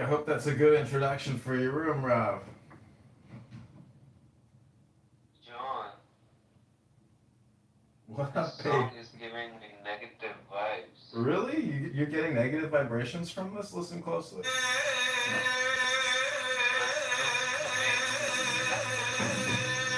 hope that's a good introduction for your room, Rob. John, What this up, babe? song is giving me negative vibes. Really? You're getting negative vibrations from this? Listen closely. But the main thing is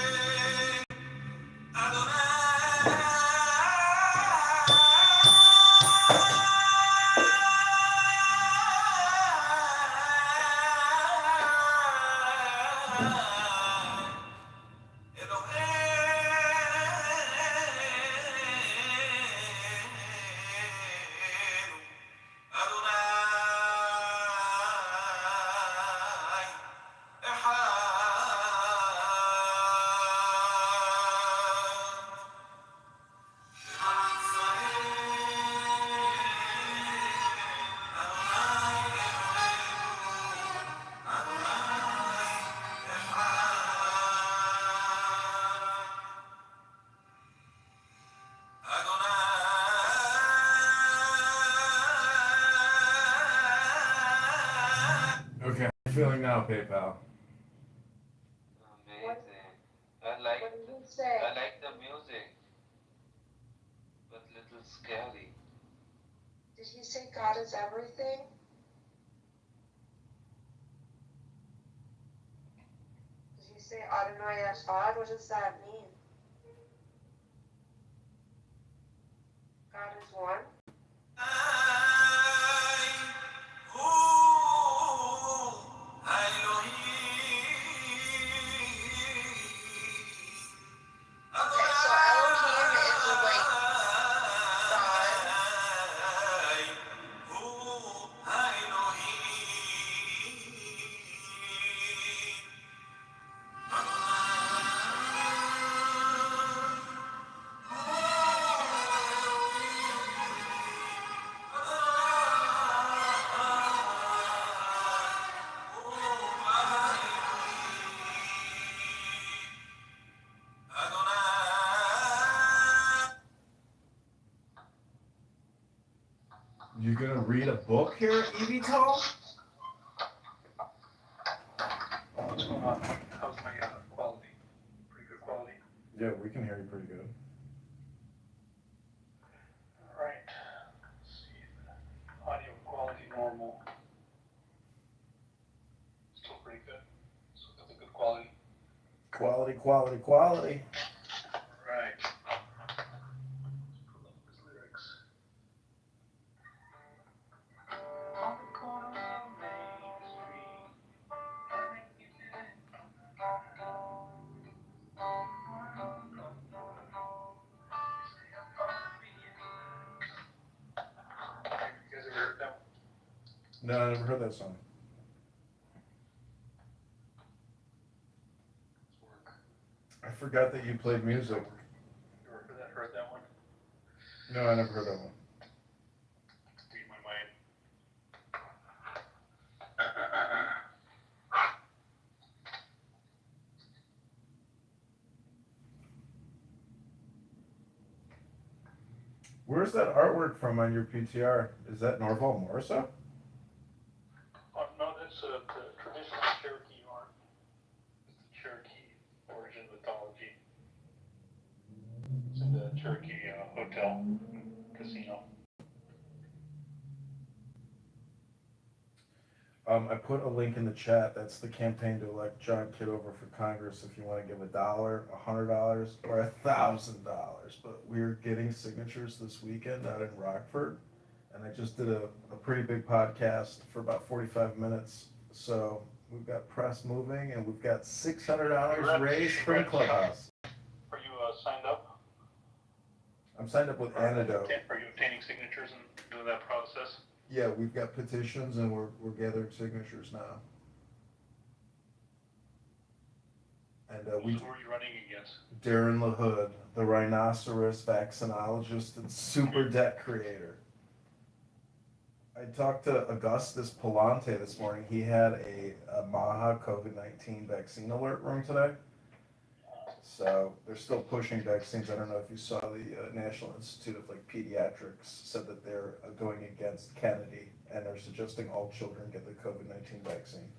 Okay, how you feeling now, PayPal? What amazing. I like what did the, he say? I like the music, but little scary. Did he say God is everything? Did he say Adonai Echad? What does that mean? God is one? Okay, so Elohim is like God. You gonna read a book here, Evital? What's going on? How's my quality? Pretty good quality? Yeah, we can hear you pretty good. All right. Let's see. Audio quality normal. Still pretty good. Still got the good quality. Quality, quality, quality. All right. Let's pull up his lyrics. On the corner of Main Street. You guys ever heard that one? No, I never heard that song. It's work. I forgot that you played music. You ever heard that one? No, I never heard that one. Read my mind. Where's that artwork from on your PTR? Is that Norval Morrisseau? Oh, no, that's the traditional Cherokee art. It's the Cherokee origin mythology. It's in the Cherokee hotel casino. I put a link in the chat. That's the campaign to elect John Kitover for Congress. If you want to give $1, $100, or $1,000. But we're getting signatures this weekend out in Rockford, and I just did a pretty big podcast for about 45 minutes. So we've got press moving, and we've got $600 raised from Clubhouse. Are you signed up? I'm signed up with Antidote. Are you obtaining signatures and doing that process? Yeah, we've got petitions, and we're gathering signatures now. And Who are you running against? Darren LaHood, the rhinoceros vaccinologist and super debt creator. I talked to Augustus Palante this morning. He had a Maha COVID-19 vaccine alert room today. So they're still pushing vaccines. I don't know if you saw the National Institute of like Pediatrics said that they're going against Kennedy and are suggesting all children get the COVID-19 vaccine.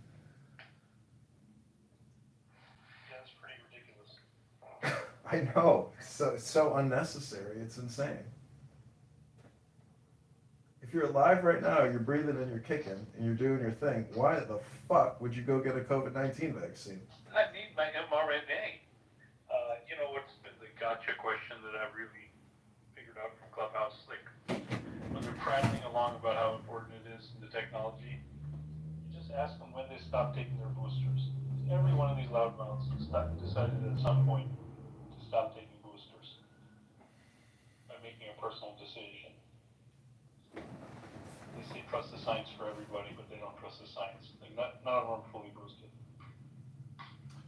Yeah, it's pretty ridiculous. I know, so unnecessary. It's insane. If you're alive right now, you're breathing and you're kicking and you're doing your thing, why the fuck would you go get a COVID-19 vaccine? I need my mRNA. You know what's been the gotcha question that I've really figured out from Clubhouse? Like, when they're prattling along about how important it is in the technology, you just ask them when they stop taking their boosters. Every one of these loudmouths decided at some point to stop taking boosters by making a personal decision. They say trust the science for everybody, but they don't trust the science. Like, none of them are fully boosted.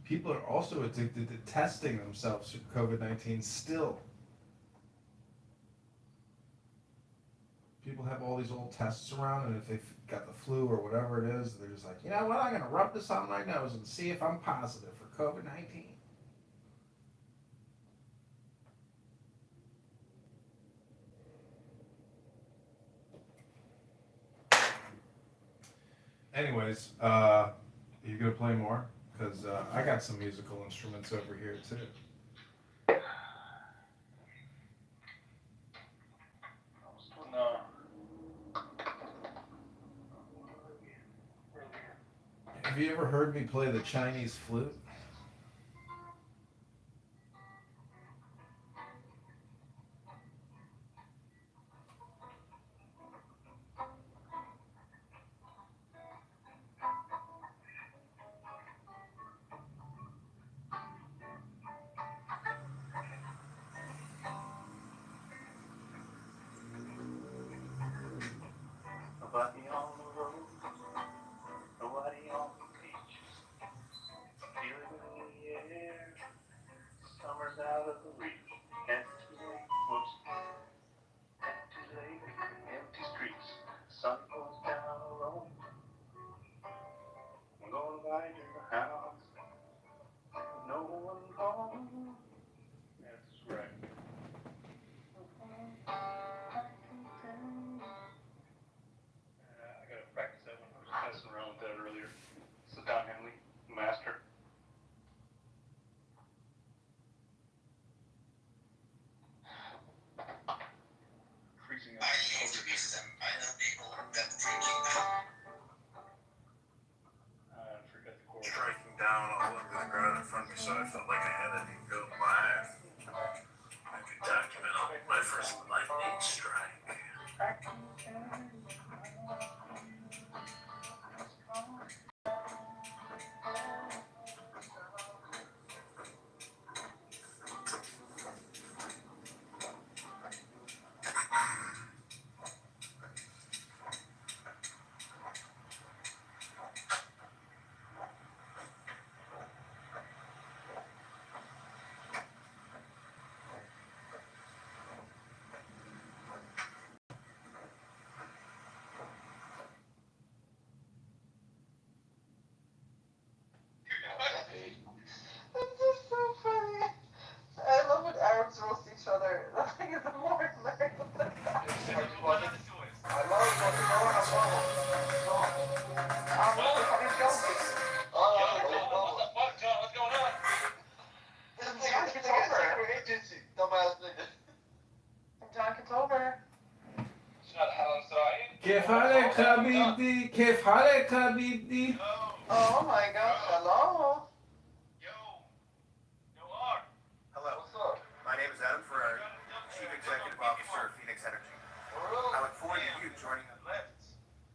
People are also addicted to testing themselves for COVID-19 still. People have all these old tests around, and if they've got the flu or whatever it is, they're just like, you know what, I'm gonna rub this on my nose and see if I'm positive for COVID-19. Anyways, you gonna play more? Because I got some musical instruments over here too. No. Have you ever heard me play the Chinese flute? Nobody on the road, nobody on the beach. Feeling in the air, summer's out of the reach. Empty lake, whoops, empty lake, empty streets. Sun goes down alone. I'm going by your house, no one home. That's right. I gotta practice that one. I was messing around with that earlier. Sit down, Henley, master. Freezing up. I forgot the chord. Striking down all over the ground in front of me, so I felt like I had to go live. I could document my first lightning strike. This is so funny. I love when Arabs roast each other. Nothing is more hilarious than that. I love what's going on. I'm really fucking joking. What the fuck, John? What's going on? This is John Kitover. Agency, dumbass nigga. John Kitover. Shut up, sorry. كيف حالك حبيبي؟ كيف حالك حبيبي؟ Oh my gosh, hello. Hello. What's up? My name is Adam Ferrari, Chief Executive Officer of Phoenix Energy. Really? I look forward to you joining us. Man,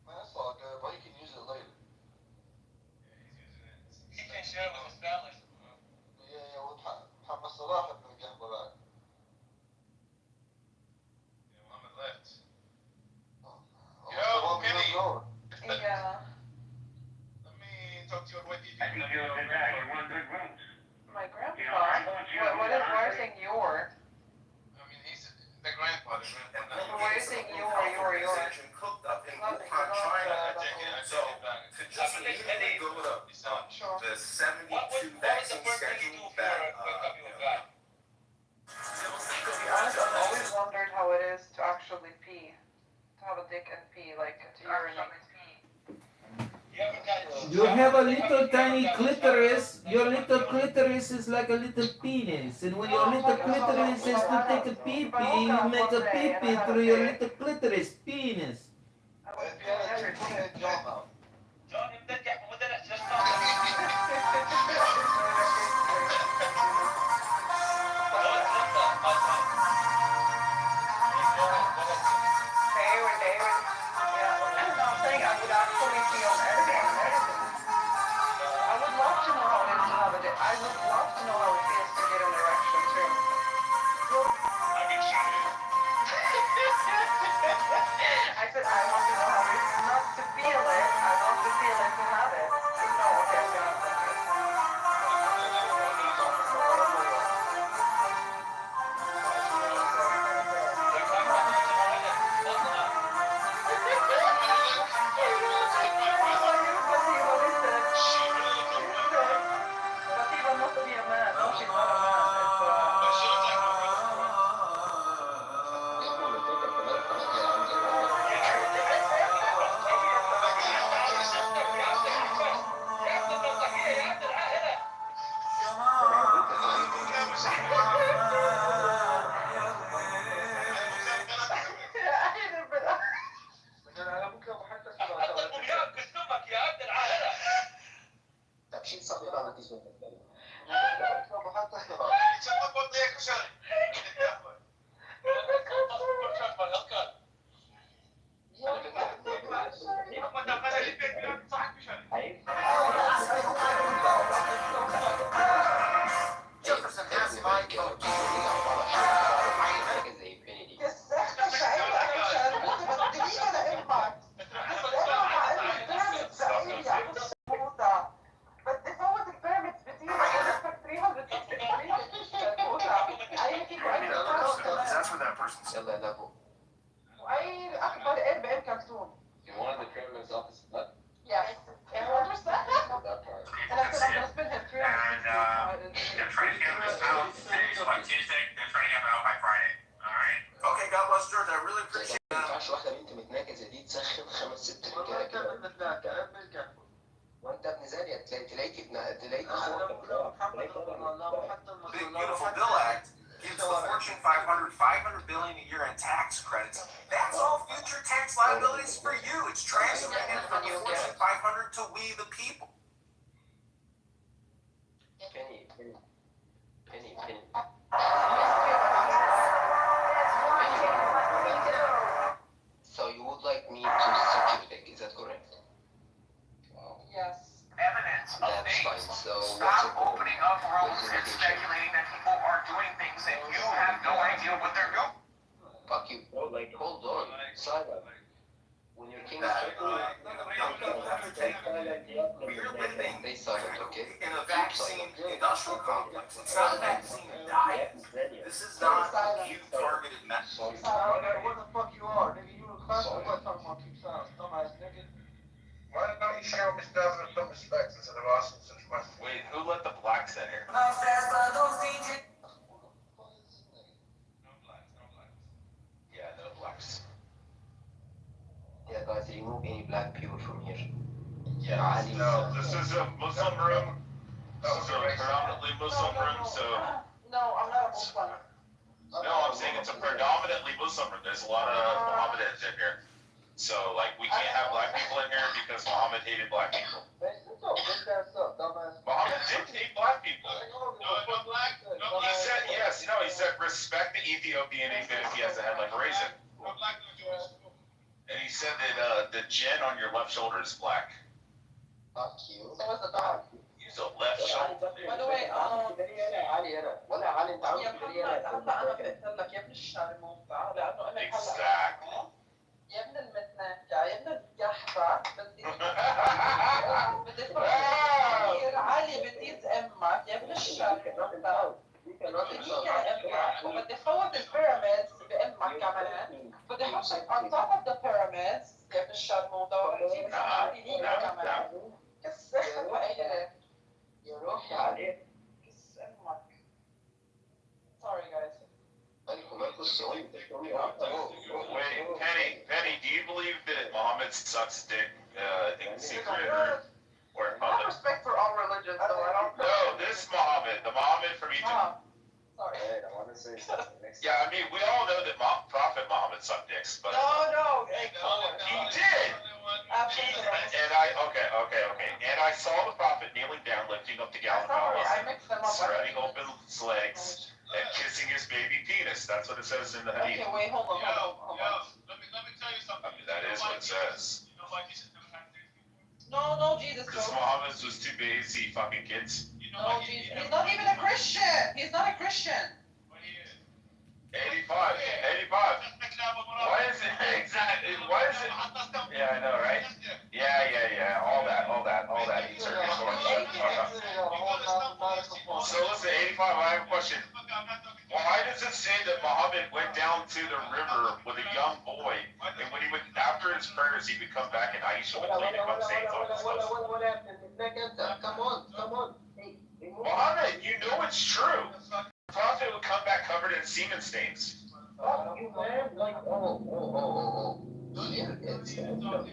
that's all good, but you can use it later. He can share it with his family. Yeah, وتحمس صراحة بنرجع وراك. Yeah. Let me talk to you about You have a little tiny clitoris. Your little clitoris is like a little penis. And when your little clitoris is to take a pee pee, you make a pee pee through your little clitoris penis. Jefferson has my vote. That's where that person's. يلا يا لابو. واي اكبر قرد كرتون. You wanted the pyramids off his butt? Yes. And what was that? That part. And I said I'm gonna spend him $360. They're trying to get this out today, so by Tuesday, they're trying to get it out by Friday. Alright? Okay, God bless George. I really appreciate ما ينفعش واحدة بنت متناكزة دي تسخن 5-6 رجالة كده. وانت ابن زانية تلاقيك the Big Beautiful Bill Act gives the Fortune 500 $500 billion a year in tax credits. That's all future tax liabilities for you. It's transferring it from the Fortune 500 to we the people. penny. So you would like me to suck your dick, is that correct? Wow. Yes. Evidence of That's things. fine. So what's Stop the problem? opening up rooms and speculating that people are doing things that you have no idea what they're doing. Fuck you, bro. Like, hold on. Silent. When your king is We're living stay silent, okay? in a vaccine industrial complex. It's not a vaccine diet. This is not you targeted message. What the fuck you are, nigga? You in class or what? Talking about keep silent, dumbass nigga. Why don't you show Miss Devon some respect instead of asking such questions? Wait, who let the blacks in here? No blacks. Yeah, no blacks. Yeah, guys, remove any black people from here. Yeah. No, this is a Muslim room. This is a predominantly Muslim room, so. No, I'm not a Muslim. No, I'm saying it's a predominantly Muslim room. There's a lot of Mohammedans in here. So, like, we can't have black people in here because Muhammad hated black people. Muhammad did hate black people. No black. No, he said, yes, you know, he said, respect the Ethiopian even if he has a head like a raisin. No black, no Jewish. And he said that the gin on your left shoulder is black. Fuck you. So what's the dog? Use the left shoulder. By the way, علي انا ولا علي انت عاوز يا محمد هلا انا بقتل لك يا ابن الشرموطة لانه انا Exactly. يا ابن المتنكة يا ابن الجحفة بدي علي بديت امك يا ابن الشرموطة بدي امك وبدي فوت البيراميدز بامك كمان بدي احطك on top of the pyramids يا ابن الشرموطة وبدي ليك كمان كس وقايلة يا روحي عليك. كس امك sorry guys Wait, Penny, do you believe that Muhammad sucks dick in secret, or religion, so I don't know. No, this Muhammad, the Muhammad from Egypt. Sorry. Hey, I want to say something. Next Yeah, I mean, we all know that Prophet Muhammad sucked dicks, but No, hey, come on. he did. Absolutely. And I saw the Prophet kneeling down, lifting up the gallon Sorry, I bottles, mixed them up. spreading open his legs, and kissing his baby penis. That's what it says in the Okay, Hadith. wait, hold on. Let me tell you something. I mean, that is what it says. No, Jesus. Because Muhammad was too busy fucking kids. No, Jesus. He's not even a Christian. He's not a Christian. 85. Why is it exactly? Why is it? Yeah, I know, right? Yeah. All that. So listen, 85. I have a question. Why does it say that Muhammad went down to the river with a young boy, and when he would, after his prayers, he would come back and Aisha would clean him up, saying all this stuff? What happened? Come on. Hey, Muhammad, you know it's true. The Prophet would come back covered in semen stains. Fuck you, man. Like, oh. Yeah, it's No,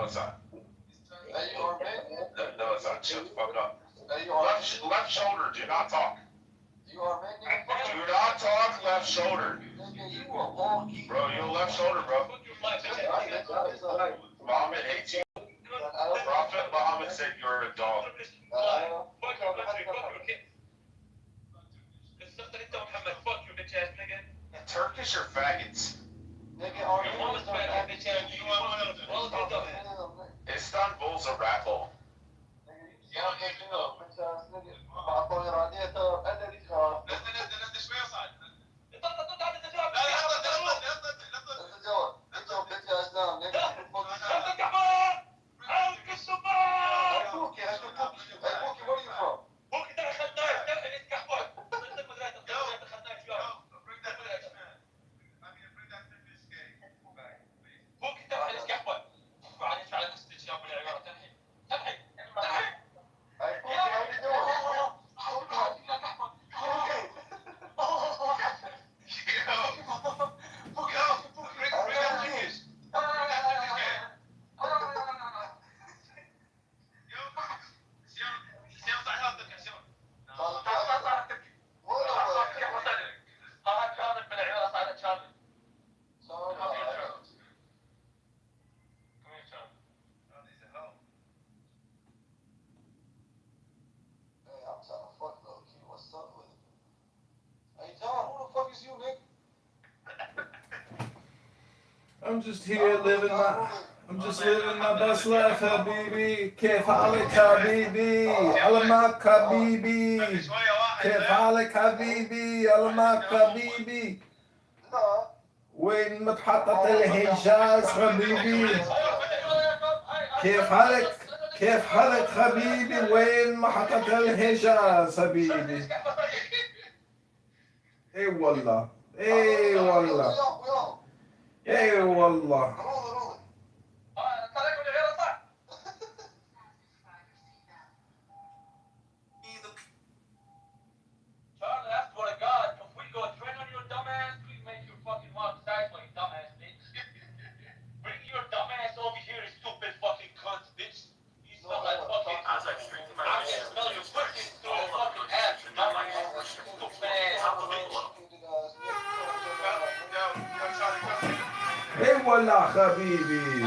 it's not. No, it's not. Shut the fuck up. Left shoulder, do not talk. You Armenian? Do not talk left shoulder. You are wonky. Bro, you're left shoulder, bro. Muhammad hates you. Prophet Muhammad said you're a dog. Turkish or faggots? Istanbul's a rat hole. I'm just here living my best life, Habibi. كيف حالك حبيبي؟ علمك حبيبي. كيف حالك حبيبي؟ علمك حبيبي. وين متحطة الحجاز حبيبي؟ كيف حالك حبيبي؟ وين محطة الحجاز حبيبي؟ اي والله. اي والله حبيبي.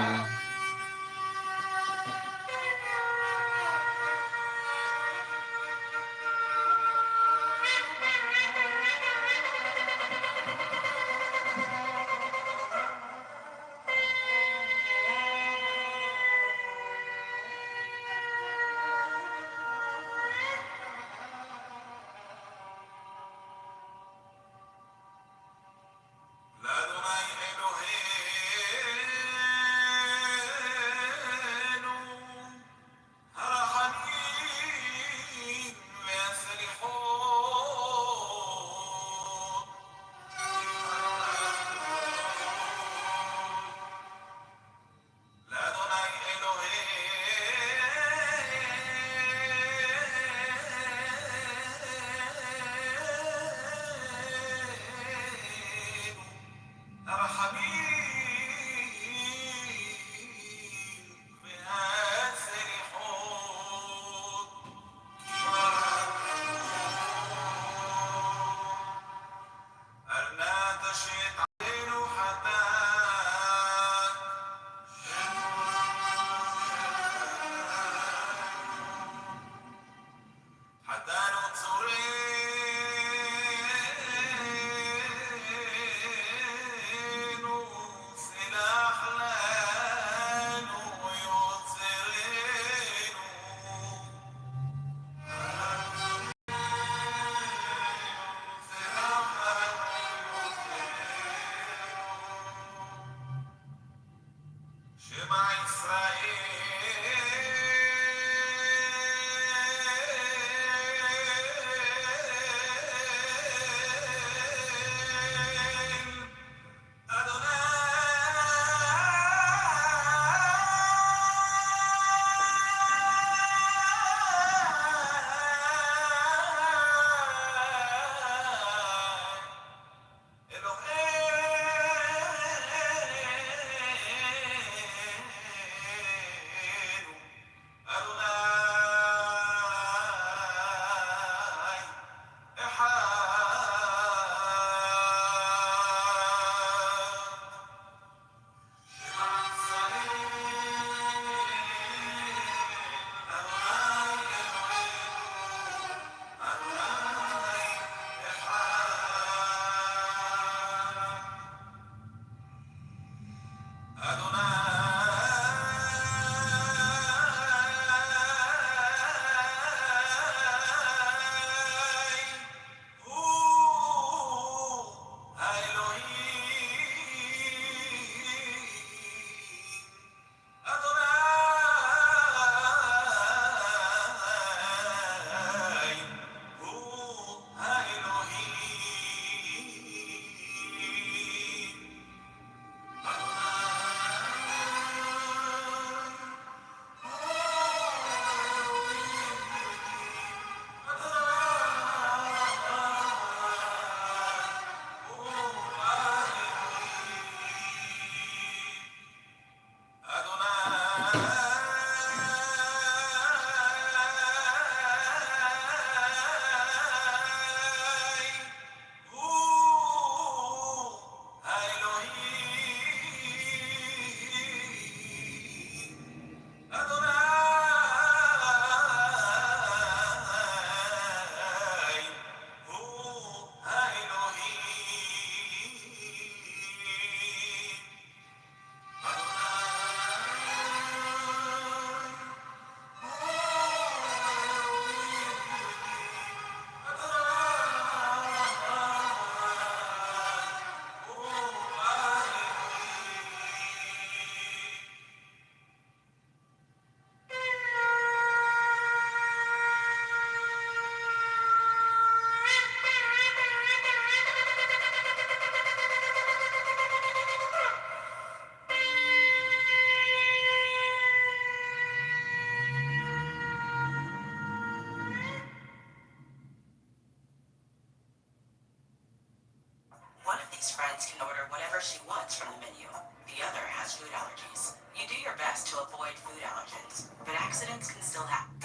These friends can order whatever she wants from the menu. The other has food allergies. You do your best to avoid food allergens, but accidents can still happen.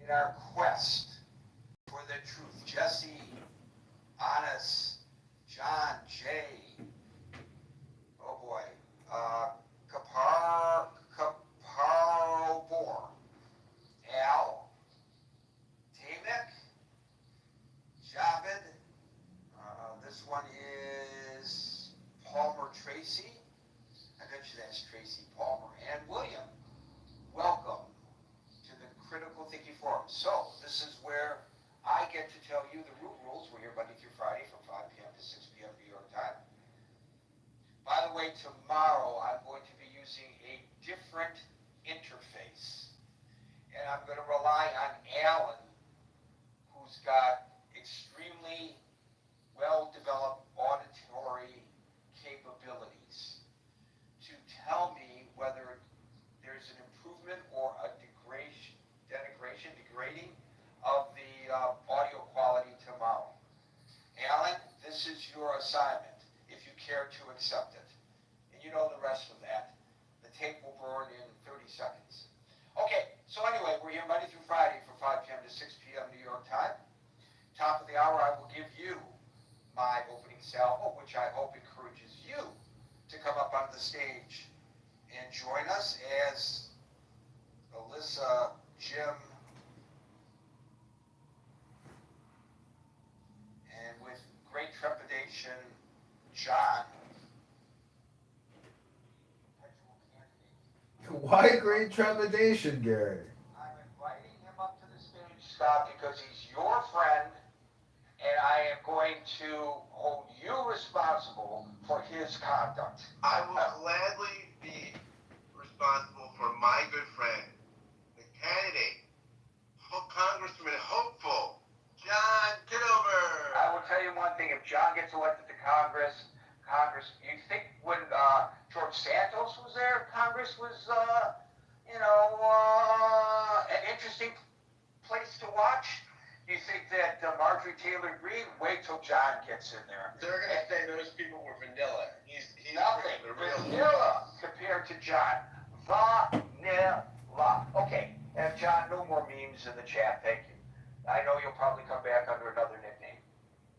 In our quest for the truth, Jesse, Honest, John, Jay, oh boy, Kaparobor, Al, Tamek, Javed, this one is Palmer Tracy, I bet you that's Tracy Palmer, and William. Welcome to the Critical Thinking Forum. So, this is where I get to tell you the root rules. We're here Monday through Friday from 5 p.m. to 6 p.m. New York time. By the way, tomorrow I'm going to be using a different interface. And I'm going to rely on Alan, who's got extremely well-developed auditory capabilities, to tell me whether there's an improvement or a degrading of the audio quality tomorrow. Alan, this is your assignment, if you care to accept it. And you know the rest of that. The tape will burn in 30 seconds. Okay, so anyway, we're here Monday through Friday from 5 p.m. to 6 p.m. New York time. Top of the hour, I will give you my opening salvo, which I hope encourages you to come up onto the stage and join us as Alyssa, Jim, and with great trepidation, John. Why great trepidation, Gary? I'm inviting him up to the stage, Scott, because he's your friend, and I am going to hold you responsible for his conduct. I will gladly be responsible for my good friend, the candidate, Congressman hopeful, John Kitover. I will tell you one thing, if John gets elected to Congress, you think when George Santos was there, Congress was, an interesting place to watch? You think that Marjorie Taylor Greene, wait till John gets in there. They're going to say those people were vanilla. He's Nothing. the real Vanilla compared to John. Vanilla. Okay, and John, no more memes in the chat, thank you. I know you'll probably come back under another nickname.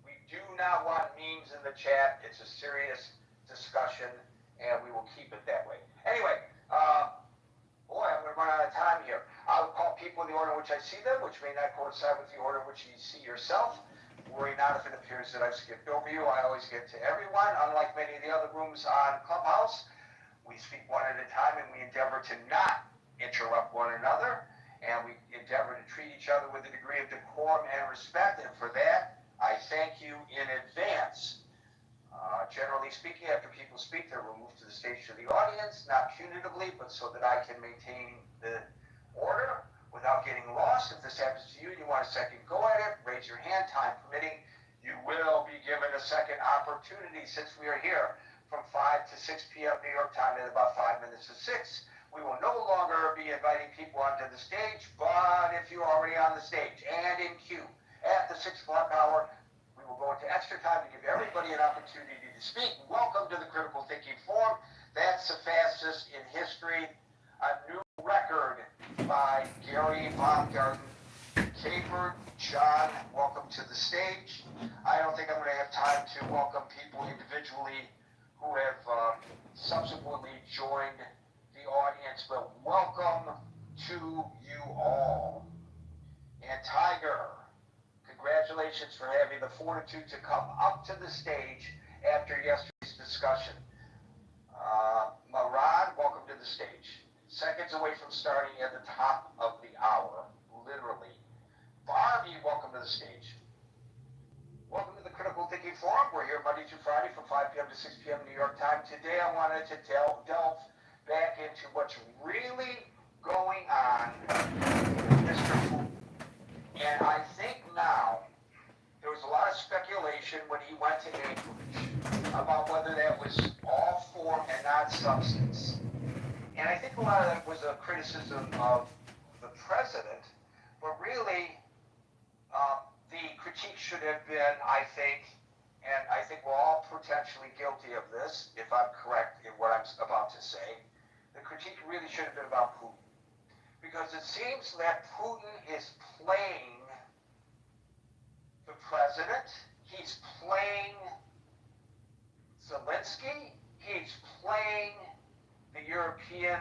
We do not want memes in the chat. It's a serious discussion, and we will keep it that way. Anyway, boy, I'm going to run out of time here. I will call people in the order in which I see them, which may not coincide with the order in which you see yourself. Worry not if it appears that I've skipped over you. I always get to everyone. Unlike many of the other rooms on Clubhouse, we speak one at a time, and we endeavor to not interrupt one another, and we endeavor to treat each other with a degree of decorum and respect, and for that, I thank you in advance. Generally speaking, after people speak, they're removed to the stage to the audience, not punitively, but so that I can maintain the order without getting lost. If this happens to you and you want a second go at it, raise your hand, time permitting. You will be given a second opportunity since we are here from 5 to 6 p.m. New York time at about 5 minutes to 6. We will no longer be inviting people onto the stage, but if you're already on the stage and in queue at the 6 o'clock hour, we will go into extra time to give everybody an opportunity to speak. Welcome to the Critical Thinking Forum. That's the fastest in history. A new record by Gary Baumgarten. Caper, John, welcome to the stage. I don't think I'm going to have time to welcome people individually who have subsequently joined the audience, but welcome to you all. And Tiger, congratulations for having the fortitude to come up to the stage after yesterday's discussion. Marad, welcome to the stage. Seconds away from starting at the top of the hour, literally. Barbie, welcome to the stage. Welcome to the Critical Thinking Forum. We're here Monday through Friday from 5 p.m. to 6 p.m. New York time. Today I wanted to delve back into what's really going on with Mr. Putin. And I think now, there was a lot of speculation when he went to Anchorage about whether that was all form and not substance. And I think a lot of that was a criticism of the president, but really, the critique should have been, I think, and I think we're all potentially guilty of this, if I'm correct in what I'm about to say, the critique really should have been about Putin. Because it seems that Putin is playing the president, he's playing Zelensky, he's playing the European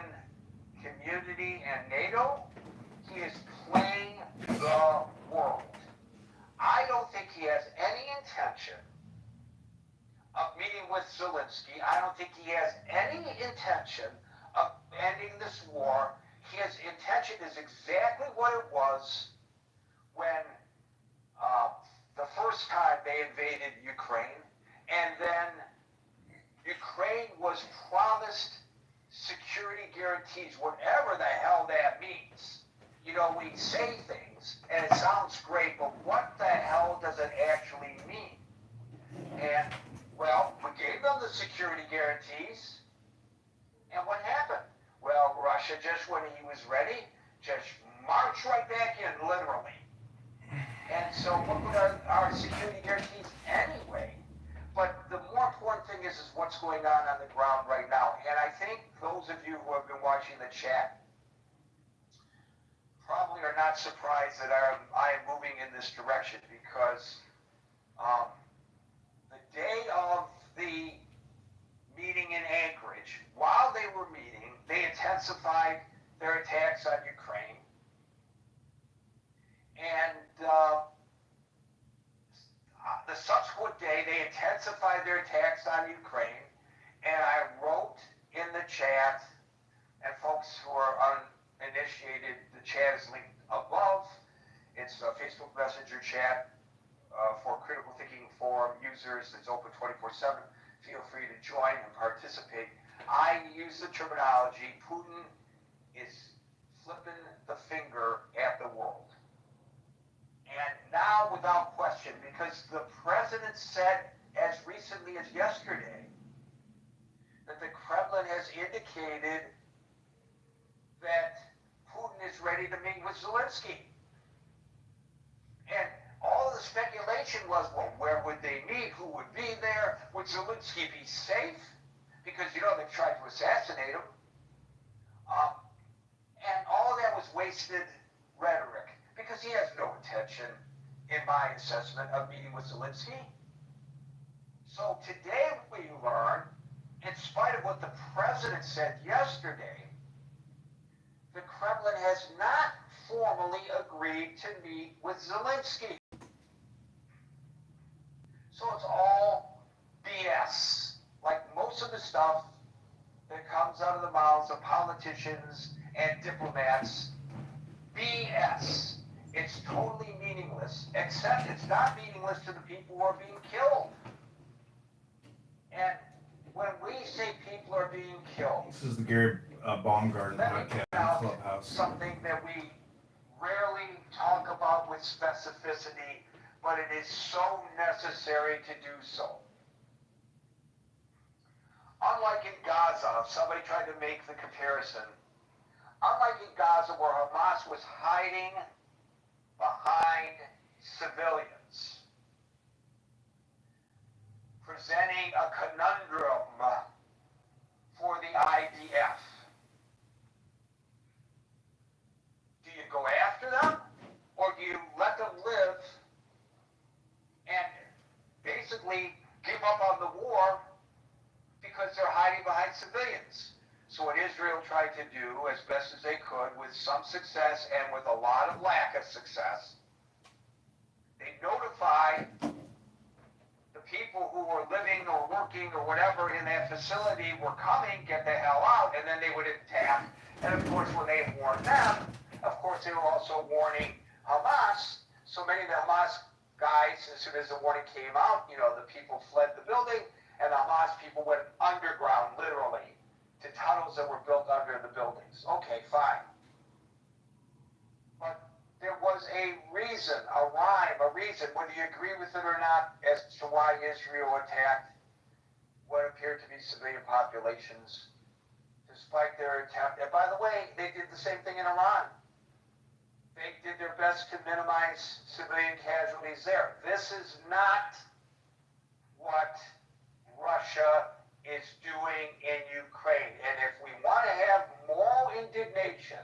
community and NATO, he is playing the world. I don't think he has any intention of meeting with Zelensky. I don't think he has any intention of ending this war. His intention is exactly what it was when the first time they invaded Ukraine, and then Ukraine was promised security guarantees, whatever the hell that means. You know, we say things, and it sounds great, but what the hell does it actually mean? And, well, we gave them the security guarantees, and what happened? Well, Russia just, when he was ready, just marched right back in, literally. And so what were our security guarantees anyway? But the more important thing is what's going on the ground right now. And I think those of you who have been watching the chat probably are not surprised that I am moving in this direction, because the day of the meeting in Anchorage, while they were meeting, they intensified their attacks on Ukraine. And the subsequent day, they intensified their attacks on Ukraine. And I wrote in the chat, and folks who are uninitiated, the chat is linked above. It's a Facebook Messenger chat for Critical Thinking Forum users. It's open 24/7. Feel free to join and participate. I use the terminology, Putin is flipping the finger at the world. And now, without question, because the president said as recently as yesterday that the Kremlin has indicated that Putin is ready to meet with Zelensky. And all of the speculation was, well, where would they meet? Who would be there? Would Zelensky be safe? Because, you know, they tried to assassinate him. And all of that was wasted rhetoric, because he has no intention, in my assessment, of meeting with Zelensky. So today we learn, in spite of what the president said yesterday, the Kremlin has not formally agreed to meet with Zelensky. So it's all BS. Like most of the stuff that comes out of the mouths of politicians and diplomats, BS. It's totally meaningless, except it's not meaningless to the people who are being killed. And when we say people are being killed, This is the Gary Baumgarten let me podcast point out on Clubhouse. something that we rarely talk about with specificity, but it is so necessary to do so. Unlike in Gaza, if somebody tried to make the comparison, unlike in Gaza where Hamas was hiding behind civilians, presenting a conundrum for the IDF. Do you go after them, or do you let them live and basically give up on the war because they're hiding behind civilians? So what Israel tried to do as best as they could, with some success and with a lot of lack of success, they notified the people who were living or working or whatever in that facility were coming, get the hell out, and then they would attack. And of course, when they warned them, of course, they were also warning Hamas. So many of the Hamas guys, as soon as the warning came out, the people fled the building, and the Hamas people went underground, literally, to tunnels that were built under the buildings. Okay, fine. But there was a reason, a rhyme, a reason, whether you agree with it or not, as to why Israel attacked what appeared to be civilian populations, despite their attempt. And by the way, they did the same thing in Iran. They did their best to minimize civilian casualties there. This is not what Russia is doing in Ukraine. And if we want to have moral indignation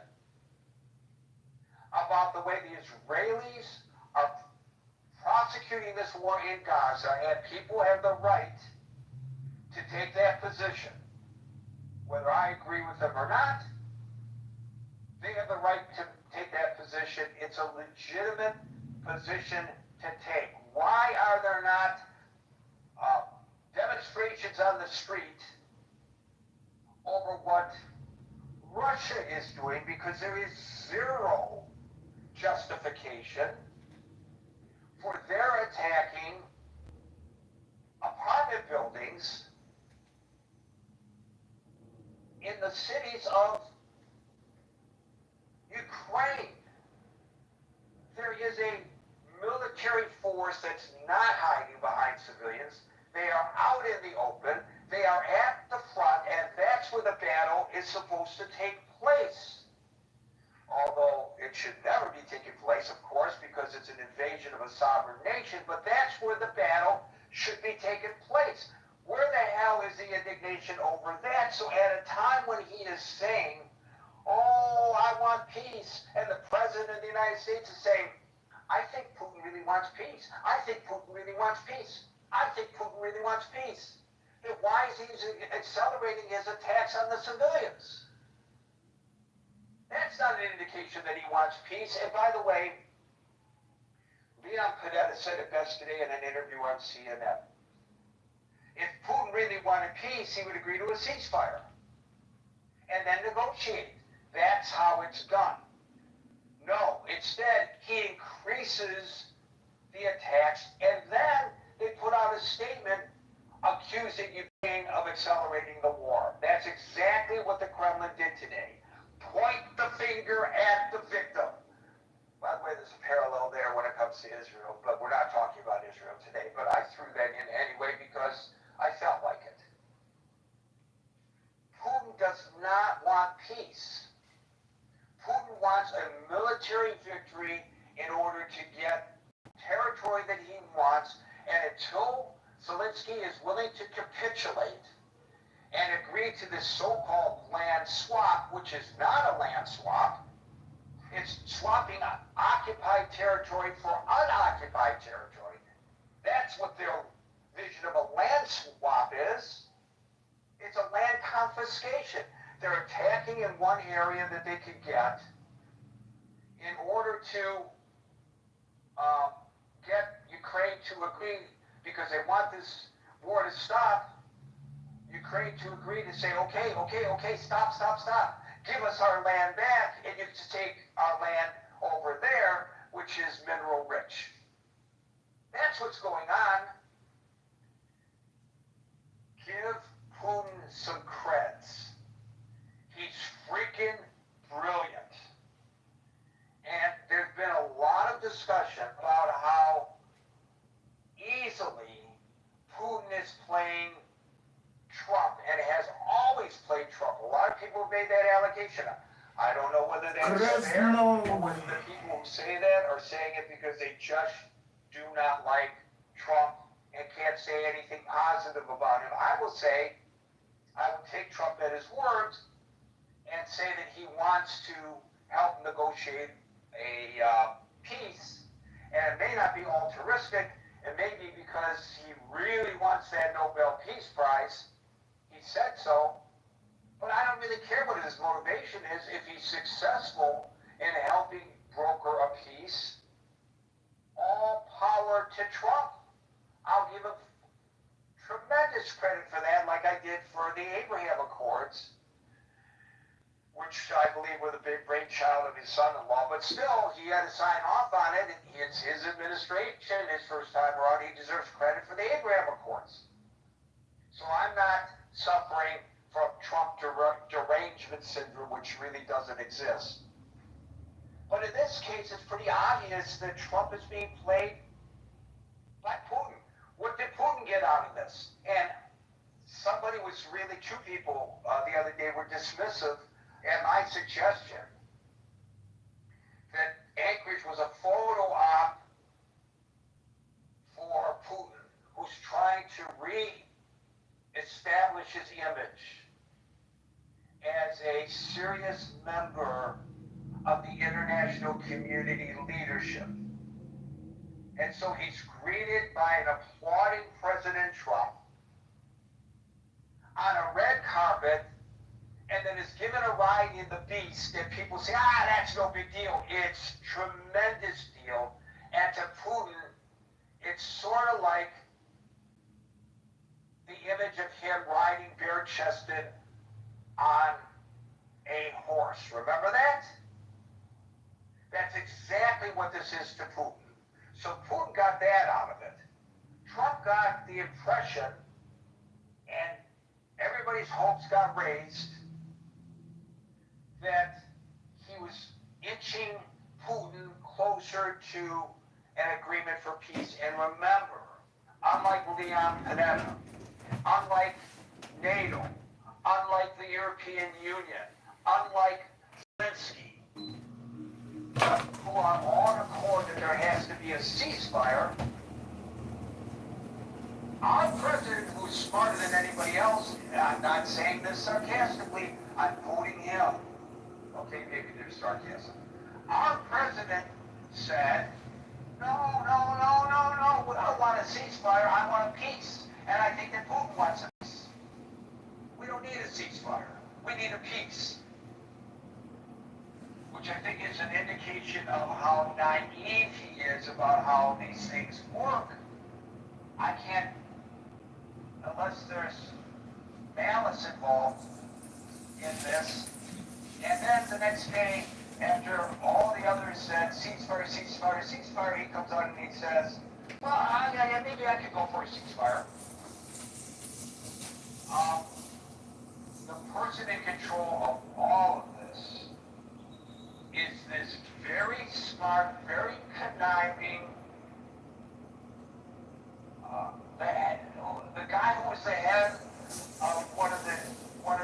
about the way the Israelis are prosecuting this war in Gaza, and people have the right to take that position, whether I agree with them or not, they have the right to take that position. It's a legitimate position to take. Why are there not demonstrations on the street over what Russia is doing? Because there is zero justification for their attacking apartment buildings in the cities of Ukraine. There is a military force that's not hiding behind civilians. They are out in the open. They are at the front, and that's where the battle is supposed to take place. Although it should never be taking place, of course, because it's an invasion of a sovereign nation, but that's where the battle should be taking place. Where the hell is the indignation over that? So at a time when he is saying, oh, I want peace, and the president of the United States is saying, I think Putin really wants peace. I think Putin really wants peace. I think Putin really wants peace. Then why is he accelerating his attacks on the civilians? That's not an indication that he wants peace. And by the way, Leon Panetta said it best today in an interview on CNN. If Putin really wanted peace, he would agree to a ceasefire and then negotiate. That's how it's done. No, instead, he increases the attacks, and then they put out a statement accusing Ukraine of accelerating the war. That's exactly what the Kremlin did today. Point the finger at the victim. By the way, there's a parallel there when it comes to Israel, but we're not talking about Israel today. But I threw that in anyway because I felt like it. Putin does not want peace. Putin wants a military victory in order to get territory that he wants, and until Zelensky is willing to capitulate and agree to this so-called land swap, which is not a land swap, it's swapping occupied territory for unoccupied territory. That's what their vision of a land swap is. It's a land confiscation. They're attacking in one area that they could get in order to get Ukraine to agree, because they want this war to stop, Ukraine to agree to say, okay, stop. Give us our land back, and you can take our land over there, which is mineral rich. That's what's going on. Give Putin some creds. He's freaking brilliant. And there's been a lot of discussion about how easily Putin is playing Trump, and has always played Trump. A lot of people have made that allegation. I don't know whether that's fair, or whether the people who say that are saying it because they just do not like Trump and can't say anything positive about him. I will take Trump at his words and say that he wants to help negotiate a peace, and it may not be altruistic, it may be because he really wants that Nobel Peace Prize. He said so, but I don't really care what his motivation is. If he's successful in helping broker a peace, all power to Trump. I'll give him tremendous credit for that, like I did for the Abraham Accords, which I believe were the big brainchild of his son-in-law, but still, he had to sign off on it, and it's his administration, his first time around, he deserves credit for the Abraham Accords. So I'm not suffering from Trump derangement syndrome, which really doesn't exist. But in this case, it's pretty obvious that Trump is being played by Putin. What did Putin get out of this? And somebody was really, two people the other day were dismissive at my suggestion that Anchorage was a photo op for Putin, who's trying to re-establish his image as a serious member of the international community leadership. And so he's greeted by an applauding President Trump on a red carpet, and then is given a ride in the Beast, and people say, that's no big deal. It's tremendous deal. And to Putin, it's sort of like the image of him riding bare-chested on a horse. Remember that? That's exactly what this is to Putin. So Putin got that out of it. Trump got the impression, and everybody's hopes got raised, that he was inching Putin closer to an agreement for peace. And remember, unlike Leon Panetta, unlike NATO, unlike the European Union, unlike Zelensky, who are all in accord that there has to be a ceasefire, our president, who's smarter than anybody else, and I'm not saying this sarcastically, I'm quoting him. Okay, maybe there's sarcasm. Our president said, no, we don't want a ceasefire, I want a peace. And I think that Putin wants a peace. We don't need a ceasefire, we need a peace. Which I think is an indication of how naive he is about how these things work. I can't, unless there's malice involved in this. And then the next day, after all the others said ceasefire, ceasefire, ceasefire, he comes out and he says, well, yeah, maybe I could go for a ceasefire. The person in control of all of this is this very smart, very conniving, the guy who was the head of one of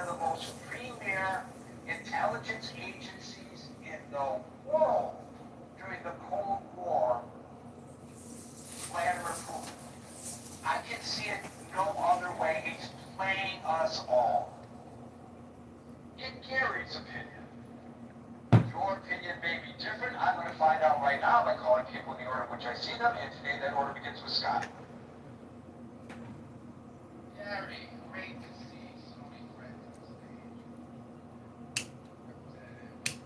the most premier intelligence agencies in the world during the Cold War, Vladimir Putin. I can see it no other way. He's playing us all. In Gary's opinion, your opinion may be different. I'm going to find out right now by calling people in the order in which I see them, and today that order begins with Scott. Gary, great to see so many friends on stage. Representative